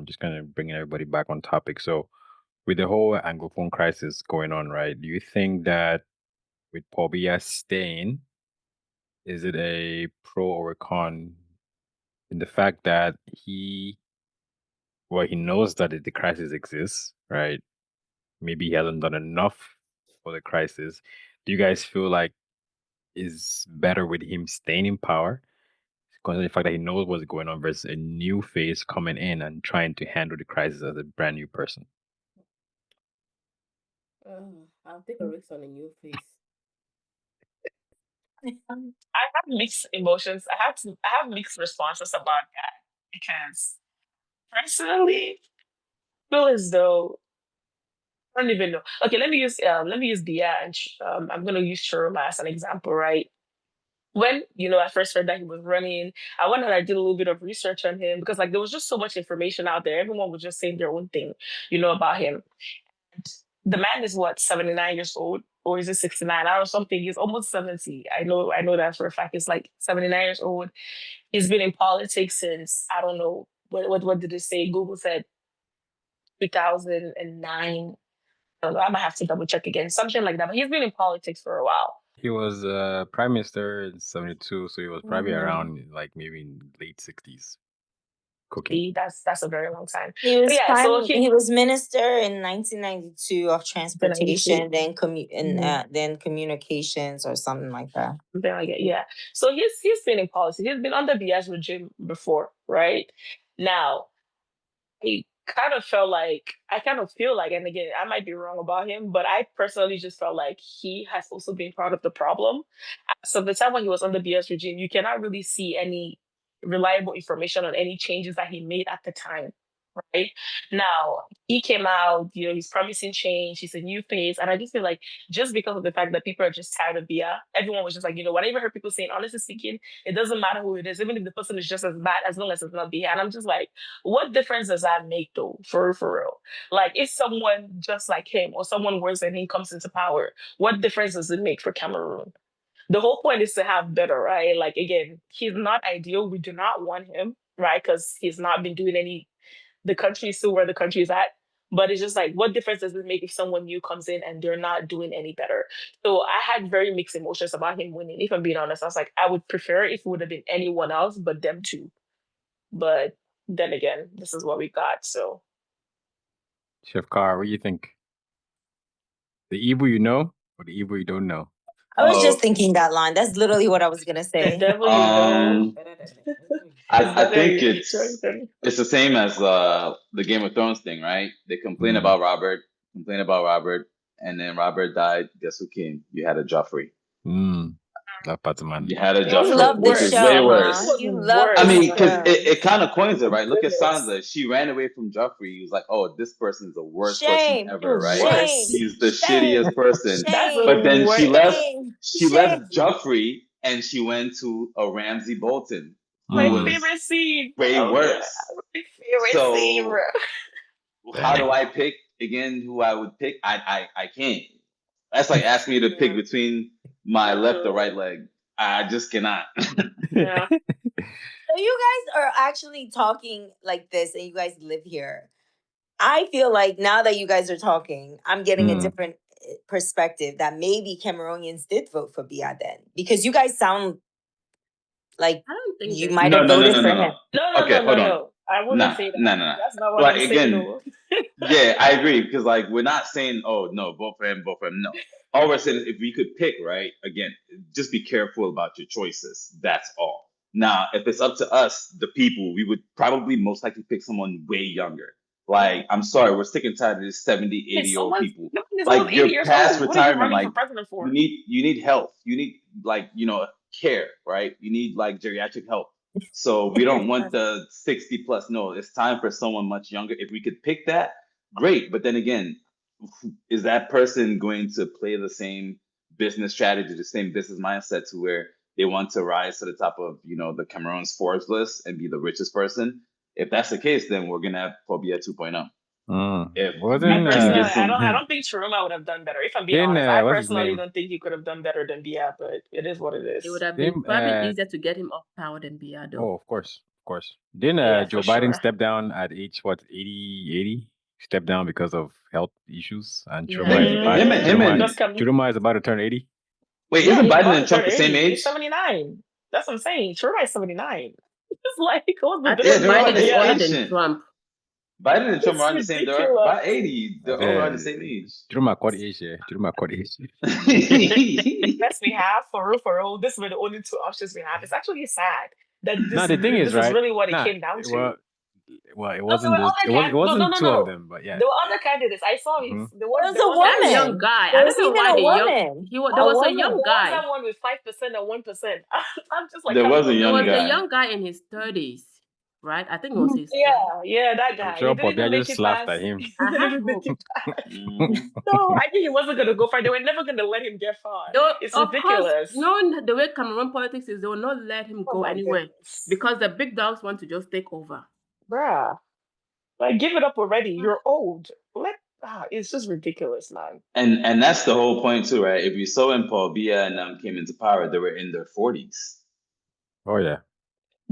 just kind of bringing everybody back on topic. So, with the whole Anglophone crisis going on, right? Do you think that with Paul Biya staying, is it a pro or a con in the fact that he knows that the crisis exists, right? Maybe he hasn't done enough for the crisis. Do you guys feel like is better with him staying in power, considering the fact that he knows what's going on, versus a new face coming in and trying to handle the crisis as a brand new person? I'll take a risk on a new face. I have mixed emotions. I have mixed responses about that because personally, I feel as though I don't even know. Okay, let me use Dia and I'm gonna use Shiroma as an example, right? When you know I first heard that he was running, I went and I did a little bit of research on him because like there was just so much information out there. Everyone was just saying their own thing, you know, about him. And the man is what 79 years old. or is it 69? I don't know, something. He's almost 70. I know that for a fact. He's like 79 years old. He's been in politics since, I don't know, what did it say? Google said 2009. I don't know. I might have to double check again, something like that. But he's been in politics for a while. He was prime minister in 72, so he was probably Mhm. around like maybe in late 60s cooking. See, that's a very long time. He But was yeah, so he was minister in 1992 of 92. transportation, then Mhm. then communications or something like that. Something like it, yeah. So he's been in policy. He's been under BS regime before, right? Now, I kind of feel like, and again, I might be wrong about him, but I personally just felt like he has also been part of the problem. So the time when he was under BS regime, you cannot really see any reliable information on any changes that he made at the time. Right now, he came out, he's promising change. He's a new face. And I just feel like just because of the fact that people are just tired of Bia, everyone was just like, when I even heard people saying, honestly speaking, it doesn't matter who it is, even if the person is just as bad, as long as it's not Bia. And I'm just like, what difference does that make though? For real. Like, if someone just like him or someone worse than him comes into power, what difference does it make for Cameroon? The whole point is to have better, right? Like, again, he's not ideal. We do not want him, right? Because he's not been doing the country is still where the country is at. But it's just like, what difference does it make if someone new comes in and they're not doing any better? So I had very mixed emotions about him winning. If I'm being honest, I was like, I would prefer if it would have been anyone else but them two. But then again, this is what we got. So Chef Carr, what do you think? The evil you know or the evil you don't know? I was just Oh, thinking that line. That's literally what I was gonna the say. devil you know is I better think you sorry, sorry. it's the same as the Game of Thrones thing, right? They complain Mm. about Robert, and then Robert died. Guess who came? You had a Joffrey. That part, man. You had a Yours You was Joffrey, love which this worse. is way show, Yours huh? worse. was You love I this worse, mean, because man. show. it kind of coins it, Oh right? Look at goodness. Sansa. She ran away from Joffrey. He was like, oh, this person's the worst person Shame, It ever, was right? shame, worse. He's the shame, shittiest person. That's the shame, But then she worst. left. shame, She shame. left Joffrey and she went to a Ramsay Bolton, who My was favorite scene. way Oh god. worse. My favorite scene, So bro. how do Dang. I pick again? Who I would pick? I can't. That's like asking me to pick Yeah. between my left or right leg. I just cannot. Yeah. So you guys are actually talking like this, and you guys live here. I feel like now that you guys are talking, I'm getting a Mm. different perspective that maybe Cameroonians did vote for Biya then, because you guys sound like I don't think you they might No, have did. no, no, voted no, for no, him. no. No, no, Okay, no, no, hold on. no. I wouldn't Nah, say that. nah, nah, nah. That's not what Like I'm saying again, though. yeah, I agree because like we're not saying, oh no, vote for him, vote for him. No, all we're saying is if we could pick, right? Again, just be careful about your choices. That's all. Now, if it's up to us, the people, we would probably most likely pick someone way younger. Like, I'm sorry, we're sick and tired of this 70, 80 Hey, year old someone's people. this Like one's 80 you're years past old. What are you retirement. running for Like president you for? need health. You need like, care, right? You need like geriatric help. So we don't want the 60 plus. No, it's time for someone much younger. If we could pick that, great. But then again, is that person going to play the same business strategy, the same business mindset to where they want to rise to the top of, the Cameroon's Forbes list and be the richest person? If that's the case, then we're gonna have Phobia 2.0. If I we Wasn't can personally, get I don't, I some, don't think Chiruma would have done better. If I'm being didn't honest, I what's his personally name? don't think he could have done better than Bia. But it is what it It would is. have been Didn't probably easier to get him off power than Biya, though. oh, of course, of course. Didn't Yeah, Joe for Biden sure. step down at age what 80? Step down because of health issues, and Yeah, Chiruma is he about did. him Mm-hmm. and Does come? Chiruma is about to turn 80. wait, Yeah, isn't he's Biden about to and turn Trump the same 80. He's age? 79. That's what I'm saying. Chiruma is 79. It's like, what's the I Yeah, think difference? Biden is they're older Yeah, than ancient. Trump. Biden and Trump are it's on the same. They're ridiculous. about 80. They're all around the same age. Chiruma quad age, yeah. Chiruma quad age. Best we have for real. This were the only two options we have. It's actually sad that Now the thing is, this is right? really what it Nah, came down to. well, it No, there wasn't were those. other It can no no wasn't no two of no. them, but yeah. There were other candidates. I saw his Mhm. There there was was a that That guy. young woman. guy. There I was don't know even why a the young. woman. There A was a There young woman. was guy. that one with 5% and 1%. I'm just like There was a Cameroon, There don't young was a even. guy. young guy in his 30s, right? I think it was his 30s. Yeah, that I'm guy. He sure didn't Bobby even make just it laughed past. at him. He I didn't have even make hope. it past. Mhm. No, I think he wasn't gonna go far. They were never gonna let him get far. Though, It's of course, ridiculous. knowing the way Cameroon politics is, they will not let him Oh go my anywhere goodness. because the big dogs want to just take over. Bruh. Like, give it up already. You're old. it's just ridiculous, man. And that's the whole point too, right? If you saw when Paul Biya and came into power, they were in their 40s. Oh yeah,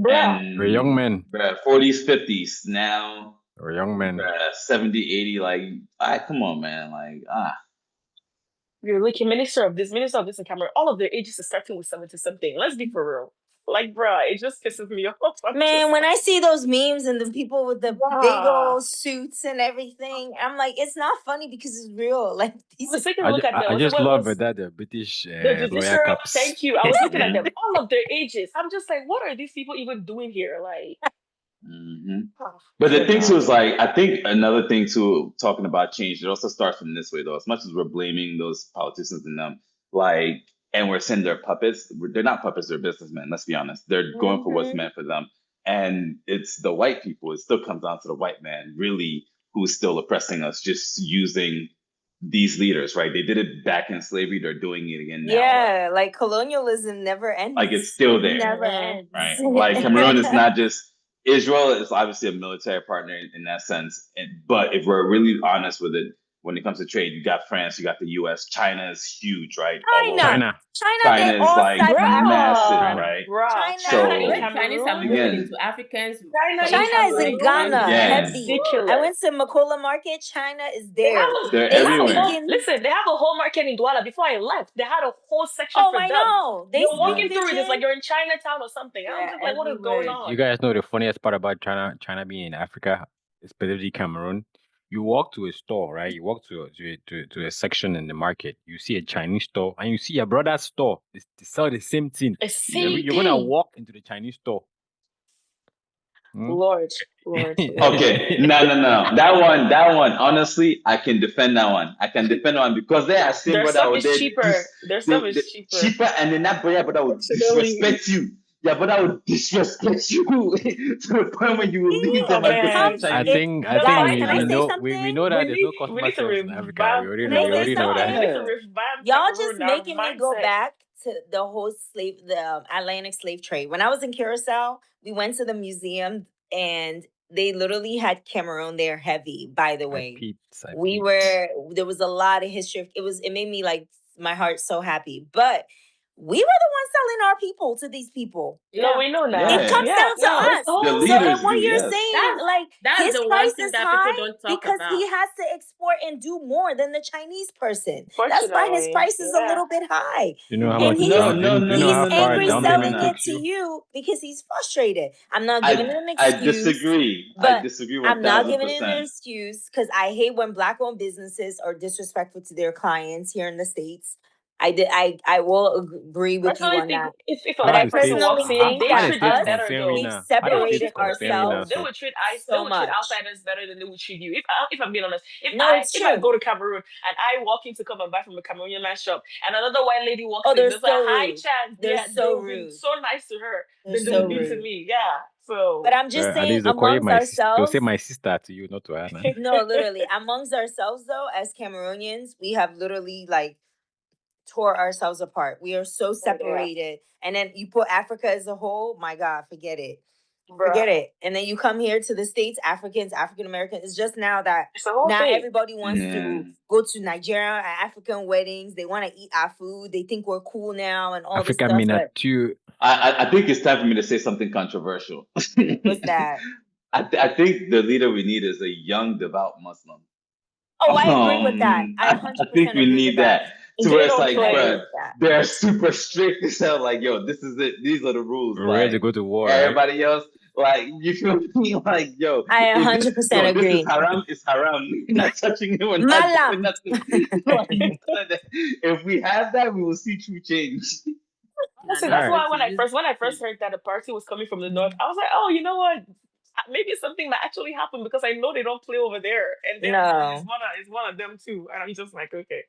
Bruh. we're young And men. 40s, 50s now, We're young men. 70, 80, like, come on, man. Like, You're like a minister of this in Cameroon. All of their ages is starting with 70 something. Let's be for real. Like, bruh, it just pisses me off. I'm Man, just when I see those memes and the people with the big bruh. old suits and everything, I'm like, it's not funny because it's real. Like I these was taking a I, look ju- at I them. I Was it just what love was that the British the lawyer judicial? caps. Thank you. I was looking at them. mhm. All of their ages. I'm just like, what are these people even doing here? Like, hmm oh, But the dear thing too God. is like, I think another thing too, talking about change, it also starts from this way though. As much as we're blaming those politicians and them, like, and we're saying they're puppets, they're not puppets, they're businessmen. Let's be honest. They're going for what's Mm-hmm. meant for them. And it's the white people, it still comes down to the white man, really, who's still oppressing us, just using these leaders, right? They did it back in slavery, they're doing it again now, right? yeah, like colonialism never Like it's ends. still It there, never Mm-hmm. right? ends. Like Cameroon is not just Israel is obviously a military partner in that sense, but if we're really honest with it, when it comes to trade, you got France, you got the U.S., China is huge, right? All over. China. China. China, they China is all like side for Africa. massive, Bruh, China. right? bruh. China China in When So Chinese are Cameroon. moving again, into Africans China for in China is in influence, Cameroon Ghana, is again, heavy. I ridiculous. went to Makola Market. China is They there. have a they're they They have a whole everywhere. speaking. listen, they have a whole market in Douala. Before I left, they had a whole section Oh, for I them. know. They You're speak Yeah. walking through it, it's like pidgin. you're in Chinatown or something. I'm They're just like, what is going everywhere. You on? guys know the funniest part about China being in Africa, especially Cameroon. You walk to a store, right? You walk to a section in the market. You see a Chinese store, and you see a brother's store. They sell the same thing. The same You're gonna thing. walk into the Chinese store. Hmm? Lord, Lord, Lord. Okay, no. That one, honestly, I can defend that one. I can defend that one because they are same Their brother stuff out is there, cheaper. Their stuff is cheaper. cheaper, and then that brother will Unfortunately. disrespect you. Your brother will disrespect you to the point where you will leave Oh them and go to the man. I Chinese. think I The think Guys, fight can I we say know we something? know that there's no we customer need to service in Africa. revamp Can I We say already know we that. need something? to revamp Y'all just Cameroon, our making me go mindset. back to the whole the Atlantic slave trade. When I was in Curacao, we went to the museum and they literally had Cameroon there heavy, by the way. I We peeped. were there was a lot of history. It made me like my heart so happy. But we were the ones selling our people to these people. No, yeah, we know It now. Yeah, comes Yeah, down to no, it's the us. the whole So leaders then do. what you're Yes, saying, that's like that's his the price one thing is that people high don't talk because he about. has to export and do more than the Chinese person. That's why his fortunately. price is a Yeah. little bit high. Do you know how And much he's no, down? no, Do no, you know he's no, how no, far a angry no, down no, no, selling payment no. it takes to you? you because he's frustrated. I'm not giving I it an I excuse, disagree. I but disagree I'm one not thousand giving it an percent. excuse because I hate when black-owned businesses are disrespectful to their clients here in the States. I will agree with you Personally on think that. if a But How I white the person states walks personally in, think they how the that treat states them us, better comparing though. we've now? How They the would states treat separated comparing now? ourselves they So would treat they so would treat much. outsiders better than they would treat you. If I'm being honest, No, it's if I true. go to Cameroon and I walk in to come and buy from a Cameroonian man shop and another white lady walks Oh, in, they're there's a so high rude. chance They're they so will be rude. so nice to her They're than they so would be to rude. me. Yeah. But So I'm just at saying, least they'll call you amongst my sister. They'll say ourselves, my sister to you, not to her. Nah. no, literally, amongst ourselves though, as Cameroonians, we have literally like tore ourselves apart. We are so oh yeah, separated. And then you put Africa as a whole, my God, forget it. bruh. Forget it. And then you come here to the States, Africans, African Americans. It's just now that It's the whole now thing. everybody wants Yeah. to go to Nigeria at African weddings. They want to eat our food. They think we're cool now and all this Africa stuff. mina But too. I think it's time for me to say something controversial. what's that? I think the leader we need is a young, devout Muslim. Oh, I agree with that. I I think 100% we agree with need that. that to where They it's don't like, I agree play. bro, with that. they're super strict. They sound like, yo, this is it. These are the rules. We're ready Like to go to war, right? everybody else, like you feel me? Like, yo, I if this, 100% yo, this is agree. haram, it's haram. We're not touching it. We're not doing Malam. nothing. Like, if we have that, we will see true change. You're Listen, All not that's right. going why to use. when I first heard that the party was coming from the north, I was like, oh, you know what? Maybe it's something that actually happened because I know they don't play over there, and them No. is one of them too. And I'm just like, okay,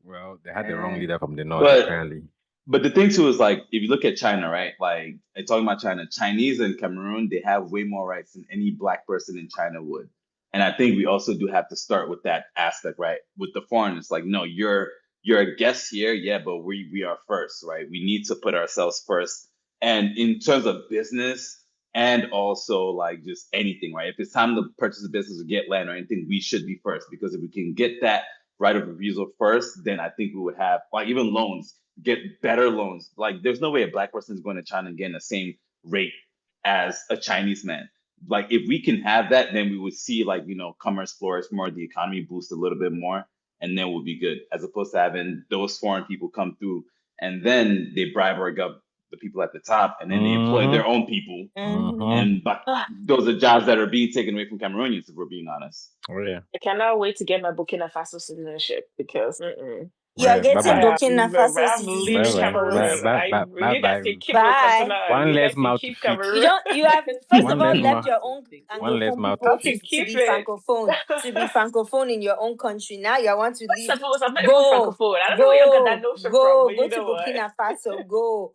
Well, they had the wrong Mm. leader from the north, But apparently. But the thing too is like if you look at China, right? Like talking about China, Chinese and Cameroon, they have way more rights than any black person in China would. And I think we also do have to start with that aspect, right? With the foreigners, like, no, you're a guest here, yeah, but we are first, right? We need to put ourselves first. And in terms of business and also like just anything, right? If it's time to purchase a business or get land or anything, we should be first, because if we can get that right of refusal first, then I think we would have like even loans, get better loans. Like there's no way a black person is going to China and getting the same rate as a Chinese man. Like if we can have that, then we would see like, commerce flourish more, the economy boost a little bit more, and then we'll be good, as opposed to having those foreign people come through and then they bribe or gov the people at the top, and then they employ their own people, but those are jobs that are being taken away from Cameroonians, if we're being honest. Oh yeah. I cannot wait to get my Burkina Faso citizenship because You're Yeah. Bye getting bye. Burkina Faso I'm Bye leaving citizenship bye. Bye Cameroon. first. bye bye bye You guys bye. can keep the Bye. continent. One You less guys can mouth to keep feed. You Cameroon. don't. You have first One of all, less you left mouth. your own One less anglophone mouth people to I to, can feed. to keep be it. francophone, to be francophone in your own country. Now you want to I leave. suppose I'm not even Go, francophone. I don't know where your go, Gaddanosha from, go, but go you to know what? Burkina Faso. Go,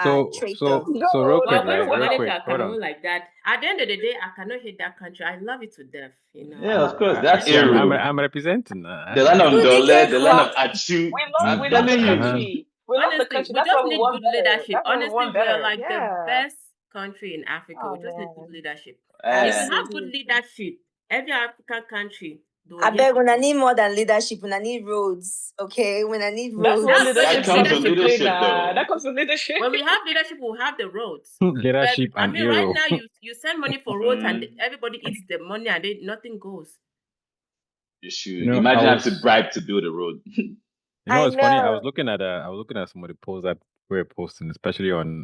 So traitor. so so real No, We're quick, going right? to Real manage quick. our Hold on. Cameroon like that. At the end of the day, I cannot hate that country. I love it to death. Yeah, of course. I That's see. Every I'm Eru, day. I'm representing. the land of You Dole, did get the land of what? Achu. we I'm love the telling you. country. We love the Honestly, country. we That's why just we need want good better. leadership. That's why we Honestly, want we are better. like the Yeah. best country in Africa. Oh We just need good man. leadership. If you Eh, have good Absolutely. leadership, every African country, they will I hear beg from when I you. need more than leadership, when I need roads. Okay, when I need That's what roads. That's where that leadership the comes with leadership means. will leadership, come. That though. comes with leadership. When we have leadership, we'll have the roads. But Leadership I and mean, right hero. now you send money for roads and Mm, everybody eats the money and nothing goes. you You should know, I imagine have to was. bribe to build a road. You know, I it's funny. I was know. looking at some of the posts that we were posting, especially on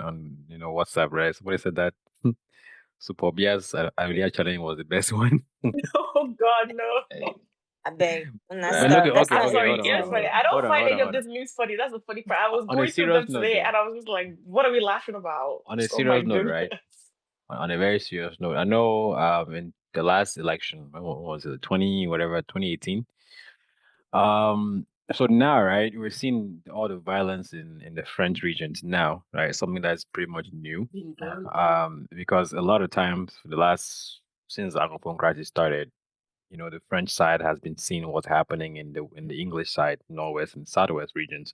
WhatsApp, right? Somebody said that Superbia's Amelia challenge was the best one. Oh God, no. Hey, I beg. When I But bruh. okay, start, that's okay, I'm not okay. even sorry. Hold on, hold Here's on, hold funny. funny. on, I don't hold on, find hold on, any of hold on. this memes funny. That's the funny part. I was On a going through serious them note, today, though. and I was just like, "What are we laughing about?" On a Oh my serious note, goodness. right? On a very serious note, I know in the last election, what was it, 2018? So now, right, we're seeing all the violence in the French regions now, right? Something that's pretty much new. Been going on. Because a lot of times for the last since the Anglophone crisis started, the French side has been seeing what's happening in the English side, Northwest and Southwest regions.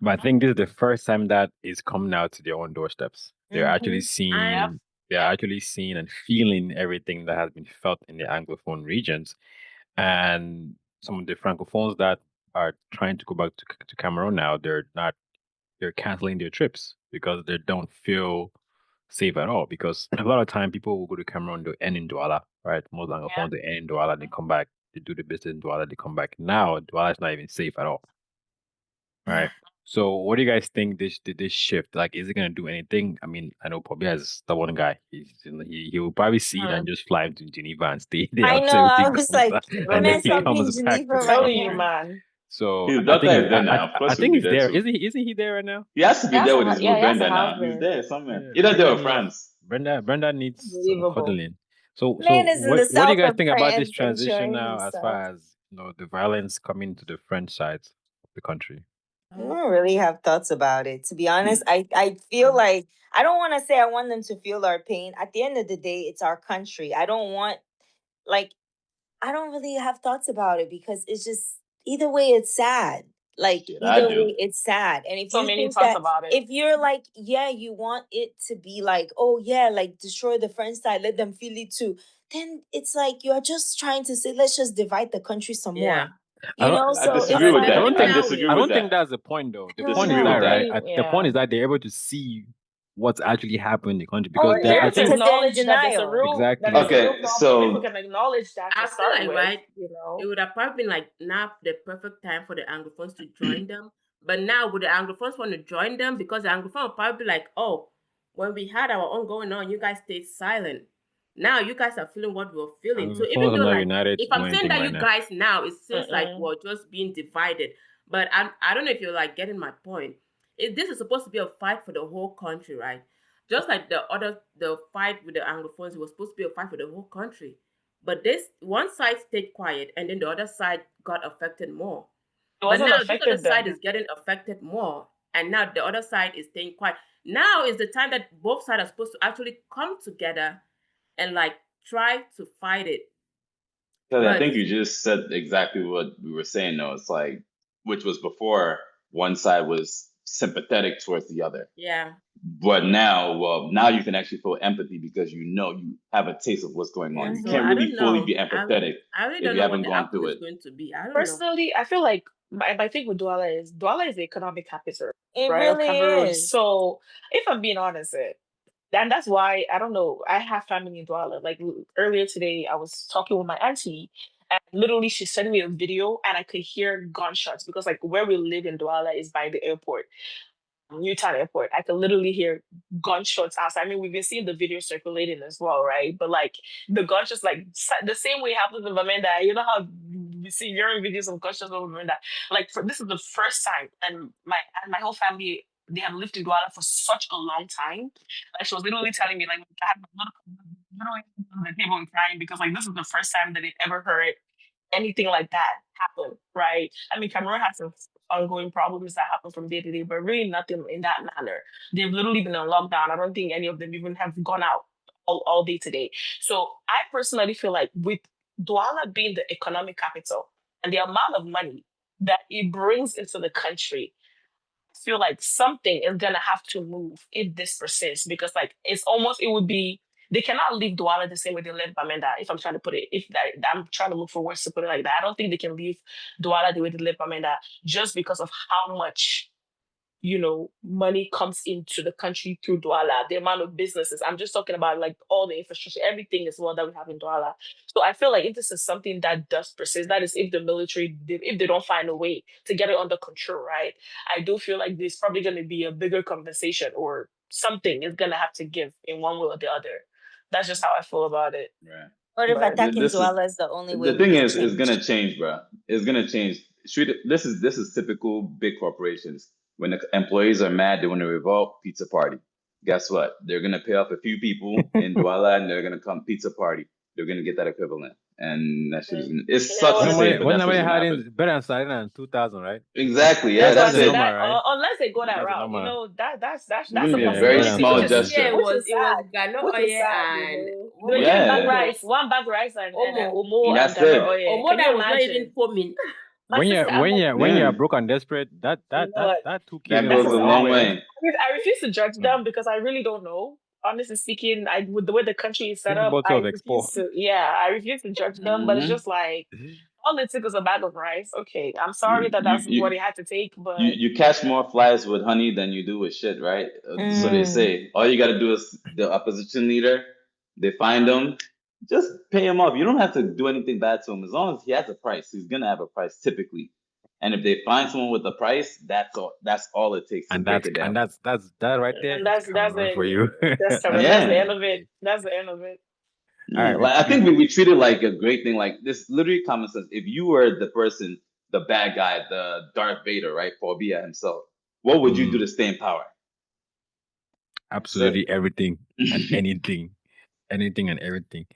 But I think this is the first time that is coming out to their own doorsteps. They're actually Mm-hmm. Yep. seeing, they're Yep. actually seeing and feeling everything that has been felt in the Anglophone regions. And some of the Francophones that are trying to go back to Cameroon now, they're canceling their trips because they don't feel safe at all. Because a lot of time people will go to Cameroon, they end in Douala, right? Most Yeah. Francophones, they end in Douala, they come back, they do the business in Douala, they come back. Now, Douala is not even safe at all. Right. So, what do you guys think this shift? Like, is it gonna do anything? I mean, I know Bobby has the one guy. He will probably see it and just fly to Geneva and stay there I until know. I everything was goes like, down, and then man, he stop Honestly, being comes back to Geneva the right telling you, country. now. man. So His I think daughter is there now. Of I course, he'll think be he's there there. too. Isn't he there right now? He has to He be has there a with his yeah, boo he has a Brenda now. He's husband. there somewhere. Yeah, Either there Brenda or needs France. Brenda needs some Unbelievable. cuddling. So Man is in the what do you south guys of think about this France transition enjoying now, as himself. far as the violence coming to the French side of the country? I don't really have thoughts about it. To be honest, Hmm. I feel like I don't want to say I want them to feel our pain. At the end of the day, it's our country. I don't want like I don't really have thoughts about it because it's just either way it's sad. Like Shit, I either do. way it's sad. And if So you many think thoughts that about it. if you're like, yeah, you want it to be like, oh yeah, like destroy the French side, let them feel it too, then it's like you're just trying to say, let's just divide the country some Yeah. more. I don't. I So disagree it's with I Perspective like that. don't I that think disagree way. I with don't that. think that's the point though. I The don't point is Disagree that with know. that. right. Really, The point yeah. is that they're able to see what's actually happening in the country Oh because They're I able yeah, to think because they're in acknowledge that there's a denial. exactly. real Okay, problem. If we so can acknowledge that to I feel start like, with, right, it would have probably been like now the perfect time for the Anglophones to join them. But now, would the Anglophones want to join them? Because the Anglophone will probably be like, oh, when we had our own going on, you guys stayed silent. Now you guys are feeling what we're feeling. So even Phones are though, not like, united if to do I'm saying anything that right you now. guys now, it seems like mm-mm. we're just being divided. But I don't know if you're like getting my point. This is supposed to be a fight for the whole country, right? Just like the fight with the Anglophones, it was supposed to be a fight for the whole country. But this one side stayed quiet and then the other side got affected more. It But wasn't now this other affected side them. is getting affected more. And now the other side is staying quiet. Now is the time that both sides are supposed to actually come together and like try to fight it. Kelly, I But think you just said exactly what we were saying though. It's like, which was before one side was sympathetic towards the other. Yeah. But now, well, now you can actually feel empathy because you know you have a taste of what's going on. Yeah. You So can't I really don't fully know. be empathetic I really if don't you know what haven't the gone outcome through is it. going to be. I don't know. Personally, I feel like my thing with Douala is the economic capital, It right, of really Cameroon. is. So if I'm being honest, and that's why I don't know. I have family in Douala. Like earlier today, I was talking with my auntie, and literally she sent me a video, and I could hear gunshots because like where we live in Douala is by the airport. Newtown Airport. I could literally hear gunshots outside. I mean, we've been seeing the video circulating as well, right? But like the gunshots, like the same way happens in Bamenda. You know how we see hearing videos of gunshots over Bamenda. Like this is the first time, and my whole family they have lived in Douala for such a long time. Like she was literally telling me, like I had literally on the table and crying because like this is the first time that they ever heard anything like that happen, right? I mean, Cameroon has some ongoing problems that happen from day to day, but really nothing in that manner. They've literally been on lockdown. I don't think any of them even have gone out all day today. So I personally feel like with Douala being the economic capital and the amount of money that it brings into the country, feel like something is gonna have to move if this persists because like it would be they cannot leave Douala the same way they left Bamenda. If I'm trying to put it, if that I'm trying to look for words to put it like that, I don't think they can leave Douala the way they left Bamenda just because of how much money comes into the country through Douala, the amount of businesses. I'm just talking about like all the infrastructure, everything as well that we have in Douala. So I feel like if this is something that does persist, that is if the military, if they don't find a way to get it under control, right? I do feel like there's probably going to be a bigger compensation or something is going to have to give in one way or the other. That's just how I feel about it. Right. Or if But attacking This is Douala is the only way the we thing can is, it's change. gonna change, bro. It's gonna change. This is typical big corporations. When the employees are mad, they want to revolt. Pizza party. Guess what? They're gonna pay off a few people in Douala, and they're gonna come pizza party. They're gonna get that equivalent, and that shit is gonna. It you know sucks When to what? say it, but when that's what's nobody gonna had happen. in better than starting in 2000, right? Exactly. Yeah, That's why I That's that's the say it. normal, that right? unless they go that That's the route, normal. that's It's a gonna be a Yeah, very better than possibility, small which is starting. gesture. Yeah, which is it was sad, Gano which is Oye sad, and They what were was getting the bag name Yeah, again? rice, one bag rice and Omo. Omo and that's Gano it. Oye. Omo Can you that was not even imagine? foaming. My sister, When Yeah, you're broke and desperate, that you that know that what? that 2K is that gonna That's goes go a just a long long way, eh? way. I refuse to judge Mm. them because I really don't know. Honestly speaking, with the way the country is set Drink a up, bottle I of refuse Expo. to. Yeah, I refuse to judge them. But it's Hmm just like all it took was a bag of rice. Okay, I'm You sorry that you that's what you it had to take, you but you catch more flies with honey than you do with shit, right? So they Mm. say. All you gotta do is the opposition leader. They find him, just pay him off. You don't have to do anything bad to him. As long as he has a price, he's gonna have a price typically. And if they find someone with a price, that's all. That's all it takes to And break that's it and down. that's that right there and is that's Cameroon for you. that's Cameroon. That's the Yeah, end of it. That's the end of it. All yeah. right, Like I think we treat it like a great thing. Like this, literally common sense. If you were the person, the bad guy, the Darth Vader, right, Paul Biya himself, what would you do to stay in power? That's absolutely everything and it. anything and everything.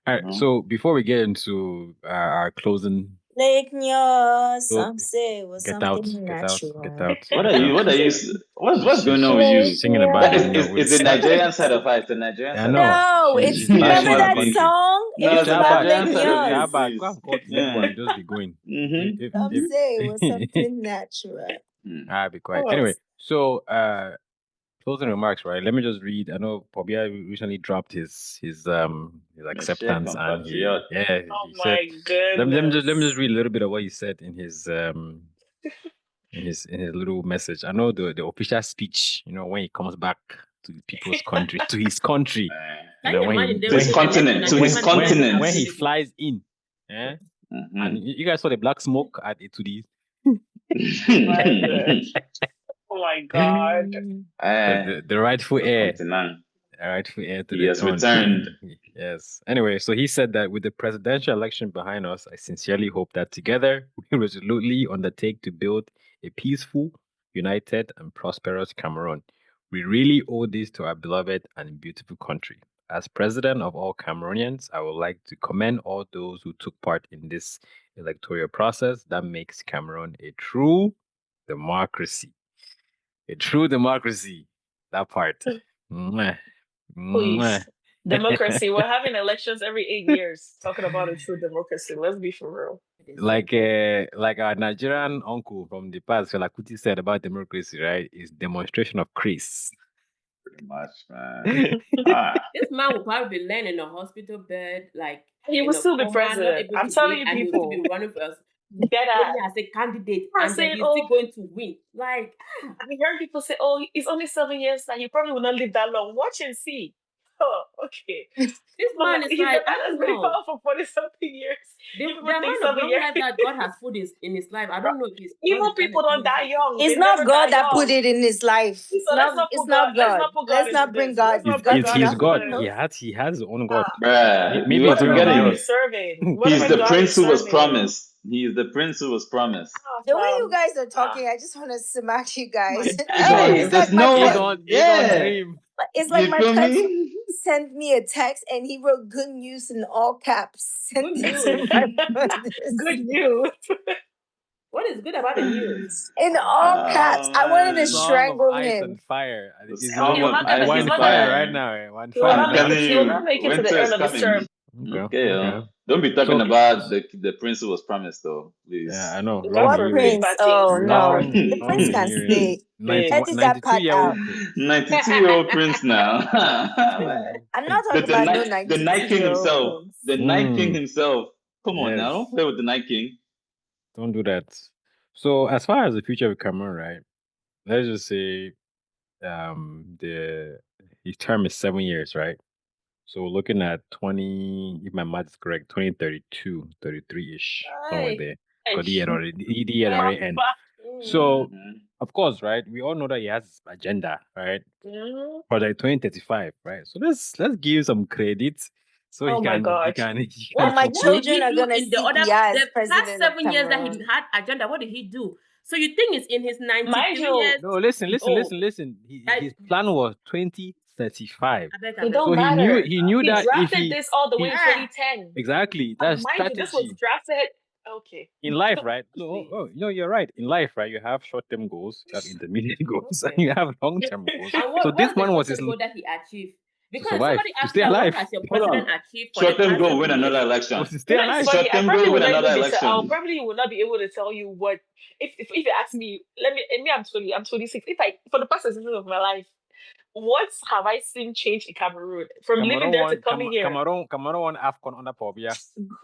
All right, Mhm. so before we get into our closing, Lake news. so Some say it was get out, something get out, get natural. out, What are get you? out. What are you? What's going on with Lake you? Singing about That it, is it news. Nigerian side of it? The Nigerian I side of know it? No, she's it's Yeah, it remember bashing our must that be. country. song? No, It's it's a about Shabak, Lake Nigerian side of news. you, Shabak, go please. and call people Yeah. and just be going. Mm-hmm. Some say it was something natural. I'll be quiet. Oh, Anyway, so closing remarks, right? Let me just read. I know Pobia recently dropped his My share acceptance, and compatriot. oh he said, my let me just goodness. read a little bit of what he said in his little message. I know the official speech, when he comes back to people's country, to his country, Can you imagine they To will his take election continent. and To he his can't even continent. when he approve it? flies in, eh? And Mm-hmm. you guys saw the black smoke at A2D. My gosh. Oh my God. So Ah, the rightful the heir. continent. Rightful heir to He the has throne. returned. Yes. Anyway, so he said that with the presidential election behind us, I sincerely hope that together we resolutely undertake to build a peaceful, united, and prosperous Cameroon. We really owe this to our beloved and beautiful country. As president of all Cameroonians, I would like to commend all those who took part in this electoral process that makes Cameroon a true democracy. A true democracy. That part. Mwah. Mwah. Please. Democracy. We're having elections every 8 years. Talking about a true democracy. Let's be for real. like our Nigerian uncle from the past, Fela Kuti said about democracy, right? Is demonstration of Chris. Pretty much, man. Ah, This man will probably be laying in a hospital bed, like He in will a still be coma, not president. able I'm to telling breathe, you, and he'll still be people. running for us, Dead running ass. as a candidate, People are and then saying, he's oh, still going to win. Like, I've been hearing people say, oh, it's only 7 years now. He probably will not live that long. Watch and see. Oh, okay. this But man like, is he's a like, man I that's don't been in know. power for 40 something years. The You people think amount of 7 long years? life that God has put in his life, I don't know if he's God Evil is trying people to don't give him die something. young. It's They not never God die that put young. it in his life. So let's not It's put not God. Let's God. not put God Let's into not bring this. God. Let's not He's, bring God he's, did God he's not into put God. it. this. He has his own God. bruh, Maybe you it's What even forget God are beyond. you serving? he's Whatever the God are you prince who was serving? promised. He is the prince who was promised. The way you Fam. guys are talking, I just want to smack you My guys. Egon, Hey, It's days. like there's my no cousin. Egon yeah. dream. It's like You my feel cousin me? sent me a text and he wrote good news in all caps. Sent Good it to news. my brothers. Good news. What is good about the news? In all caps. Oh I wanted to man. Song of strangle Ice him. and Fire. The Is Oh, song he will of not get the, ice he's and one not fire gonna right fire. now? One he will fire not I'm make now. it telling he will not you, make it to the winter end is of his term. coming. Okay, Okay, okay. don't be talking So about the prince who was promised though, yeah, please. I know. God Long What forbid hearing, prince? bad things. Oh God no. long, The forbid. prince long can hearing. stay. 91, Edit that part 92-year-old out. prince. 92-year-old prince now. I'm not the, talking the about no night the Night King 92-year-old himself. prince. The Night King himself. Come on now, don't Yes, play with the Night King. don't do that. So as far as the future of Cameroon, right? Let's just say the his term is 7 years, right? So we're looking at 20, if my math is correct, 2032, 33-ish, somewhere Aye. there. Hey, Because he had my already end. back. So Hmm. of course, right? We all know that he has his agenda, right? Mhm. Project 2035, right? So let's give some credit so Oh my he God. can he And can my What did fulfill. children he are do gonna in the see other Biya the as past president of 7 years that he Cameroon. had agenda? What did he do? So you think it's in his Mind 93 you, years? No, listen, Oh, listen. I, His plan was 2035. I beg, I it beg. So don't matter. he knew He that if drafted this all the way he in Ah, 2010. exactly that's Mind you, this was strategy drafted. Okay. in life, right? So Please. you're right. In life, right, you have short-term goals, you have intermediate goals, and okay. you have long-term goals. And So this what's the one was his short-term goal that he achieved? to Because if survive, somebody to asks stay you that, what alive. has your Hold president on. achieved for the Short term past goal, seven win years? another It was election. to stay You know, it's alive. funny. Short I term probably goal, will win not another even be. I'll election. probably will not be able to tell you what. If you ask me, let me. And me, I'm 26. If I for the past 6 years of my life, what have I seen change in Cameroon from living there to coming here? Cameroon won AFCON under Pobia.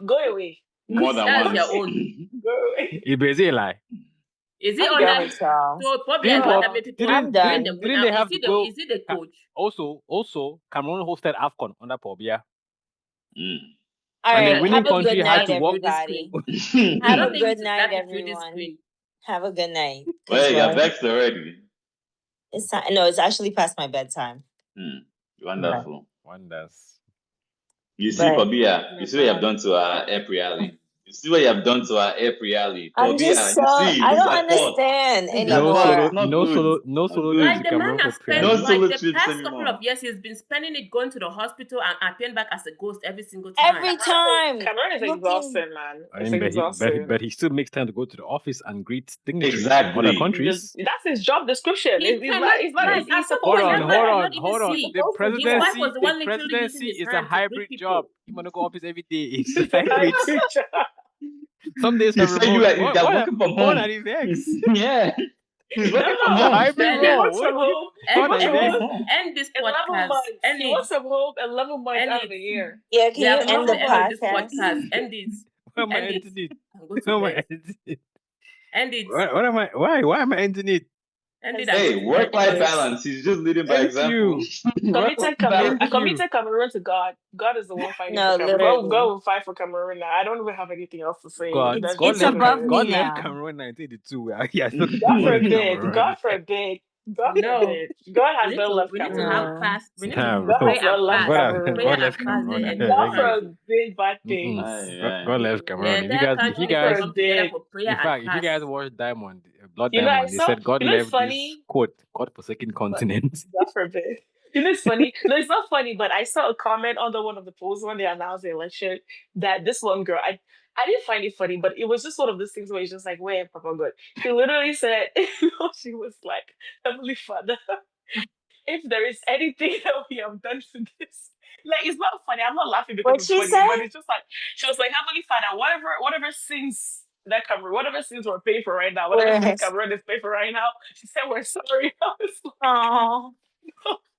Go away. Go, More than That's your once. own. go away. It basically lie. Is it I'm under? Done done. with y'all. So probably Didn't the one Pob that Uh, made people I'm when done. they win. didn't they Is have he to the go? is he the coach? Also Cameroon hosted AFCON under Pobia. Mm. All And the Abeg, right. I winning Have don't a think good you country should had night, start to to walk. view this screen. everybody. I Have a don't think you good should night, start to view this everyone. screen. Have a good night. Cause Well, you're what? vexed already. It's time. No, it's actually past my bedtime. Hmm. But Wonderful. Wonders. You see, but Pobia, you My see what you have bad. done to our air alley. You see what you have done to our air alley. I'm just Pobia, so you see, I this is don't a fault. understand This is a No fault. anymore. It's solo, not no good. solo, no Not solo good. trips Like to the man Cameroon for has spent No Priali. like solo the trips past couple anymore. of years, he's been spending it going to the hospital and appearing back as a ghost every single time. Every time Cameroon is looking. exhausting, man. I It's mean, exhausting. but he still makes time to go to the office and greet dignitaries from other Exactly. countries. That's his job description. He It's not. cannot It's not. like He's at some Hold supposed point to on, that do man hold that. cannot on, even hold on. He's see. The supposed to do His that. wife was presidency, the the one literally using presidency his is a hand to greet hybrid job. people. You want to go office every day. It's He's a hybrid. hybrid job. Some days He from said you remote. are they're working from What are home. these ex? Yeah. He's No, working from It's a no. home. hybrid He Bernard, role. works from home. He What end are works these from end home this ex? end this 11 podcast. months. End He it. works from home 11 months End out of it. the year. Yeah, We can you have come end to the the end of 11 this podcast? podcast. End it. Why am I End it. ending it? And go to Why am I bed. ending it? End it. What am I? Why am I ending it? End it months. and go Hey, to bed. work-life Yes. balance. He's just leading by Thank example. you. Work-life I Thank balance. you. committed Cameroon to God. God is the one fighting for No, Cameroon. God, literally. God will fight for Cameroon now. I don't even have anything else to say. God, That's It's just what it above is. me God left now. Cameroon in 1982. He has not God left forbid. God Cameroon. forbid. God No. forbid. God has not left We need to have Cameroon. No. fast. We need to Nah, God bro. pray has and not left fast. Cameroon. Prayer God and left fast the Cameroon. God entire forbid bad Mm-mm. things. Aye, aye. God left the Cameroon. entire If you country needs to God guys, come together forbid. for prayer in and fact, if you fast. guys watch Diamond, Blood You know, I Diamond, they saw, said God you know, it's left this funny, quote, God forsaken but continent. God forbid. You know, it's funny. No, it's not funny, but I saw a comment under one of the posts when they announced the election that this one girl, I didn't find it funny, but it was just one of those things where it's just like, where Papa God? She literally said, she was like, Heavenly Father, if there is anything that we have done to Like it's not funny. I'm not laughing because What it's she funny, but said? it's just like she was like, Heavenly Father, whatever sins that Cameroon, whatever sins we're paying for right now, whatever sins Yes. Cameroon is paying for right now, she said we're sorry. I was like, Oh,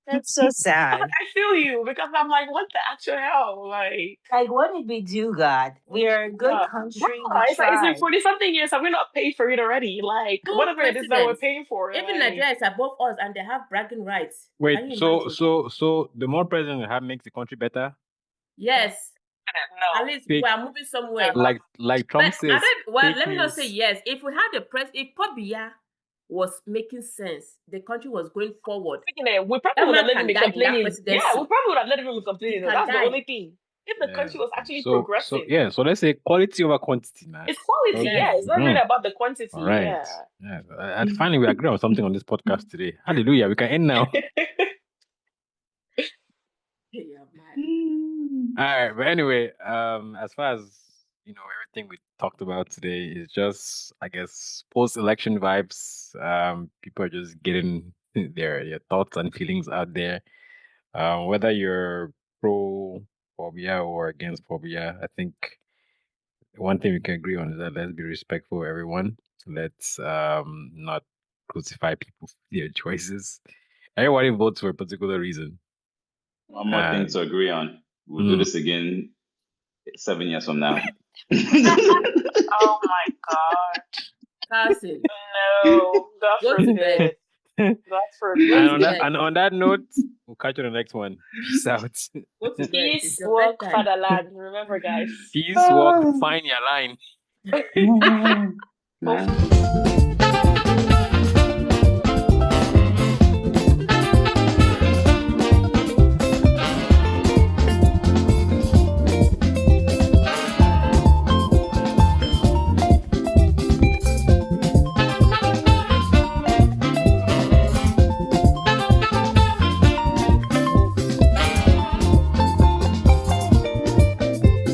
that's so I sad. feel you because I'm like, what the actual hell? Like, Like, what did we do, God? We are a good country. We it's like it's been tried. 40 something years and we're not paid for it already. Like, Two whatever it is that we're presidents. paying for, Even like, Nigeria is above us and they have bragging rights. Wait, Can you so imagine? the more president you have makes the country better? Yes. At no. least we Fake. are moving somewhere. Like But Trump says, fake let me not say news. yes. If we had if Pobia was making sense, the country was going forward. Speaking of, we probably That would have man let him can be die in that complaining. Yeah, we presidency. probably would have let him be He complaining. can That's the die. only thing. If the Yeah. country was actually So progressing, yeah. So let's say quality over quantity, man. it's quality. Yes. Yeah, it's not really about the quantity. All right. Yeah. Yeah. And finally, we agree on something on this podcast today. Hallelujah. We can end now. Yeah, man. All right. But anyway, as far as everything we talked about today is just, I guess, post-election vibes. People are just getting their thoughts and feelings out there. Whether you're pro phobia or against phobia, I think one thing we can agree on is that let's be respectful of everyone. Let's not crucify people for their choices. Everybody votes for a particular reason. One more thing And to agree on. We'll do this again 7 years from now. Oh my God. Carson, No. God go to bed. forbid. God Go forbid. to bed. and on that note, we'll catch you on the next one. Peace out. Go to bed. It's Peace, your work, bedtime. fatherland. Remember, guys. Peace, walk, find your line. Hopefully.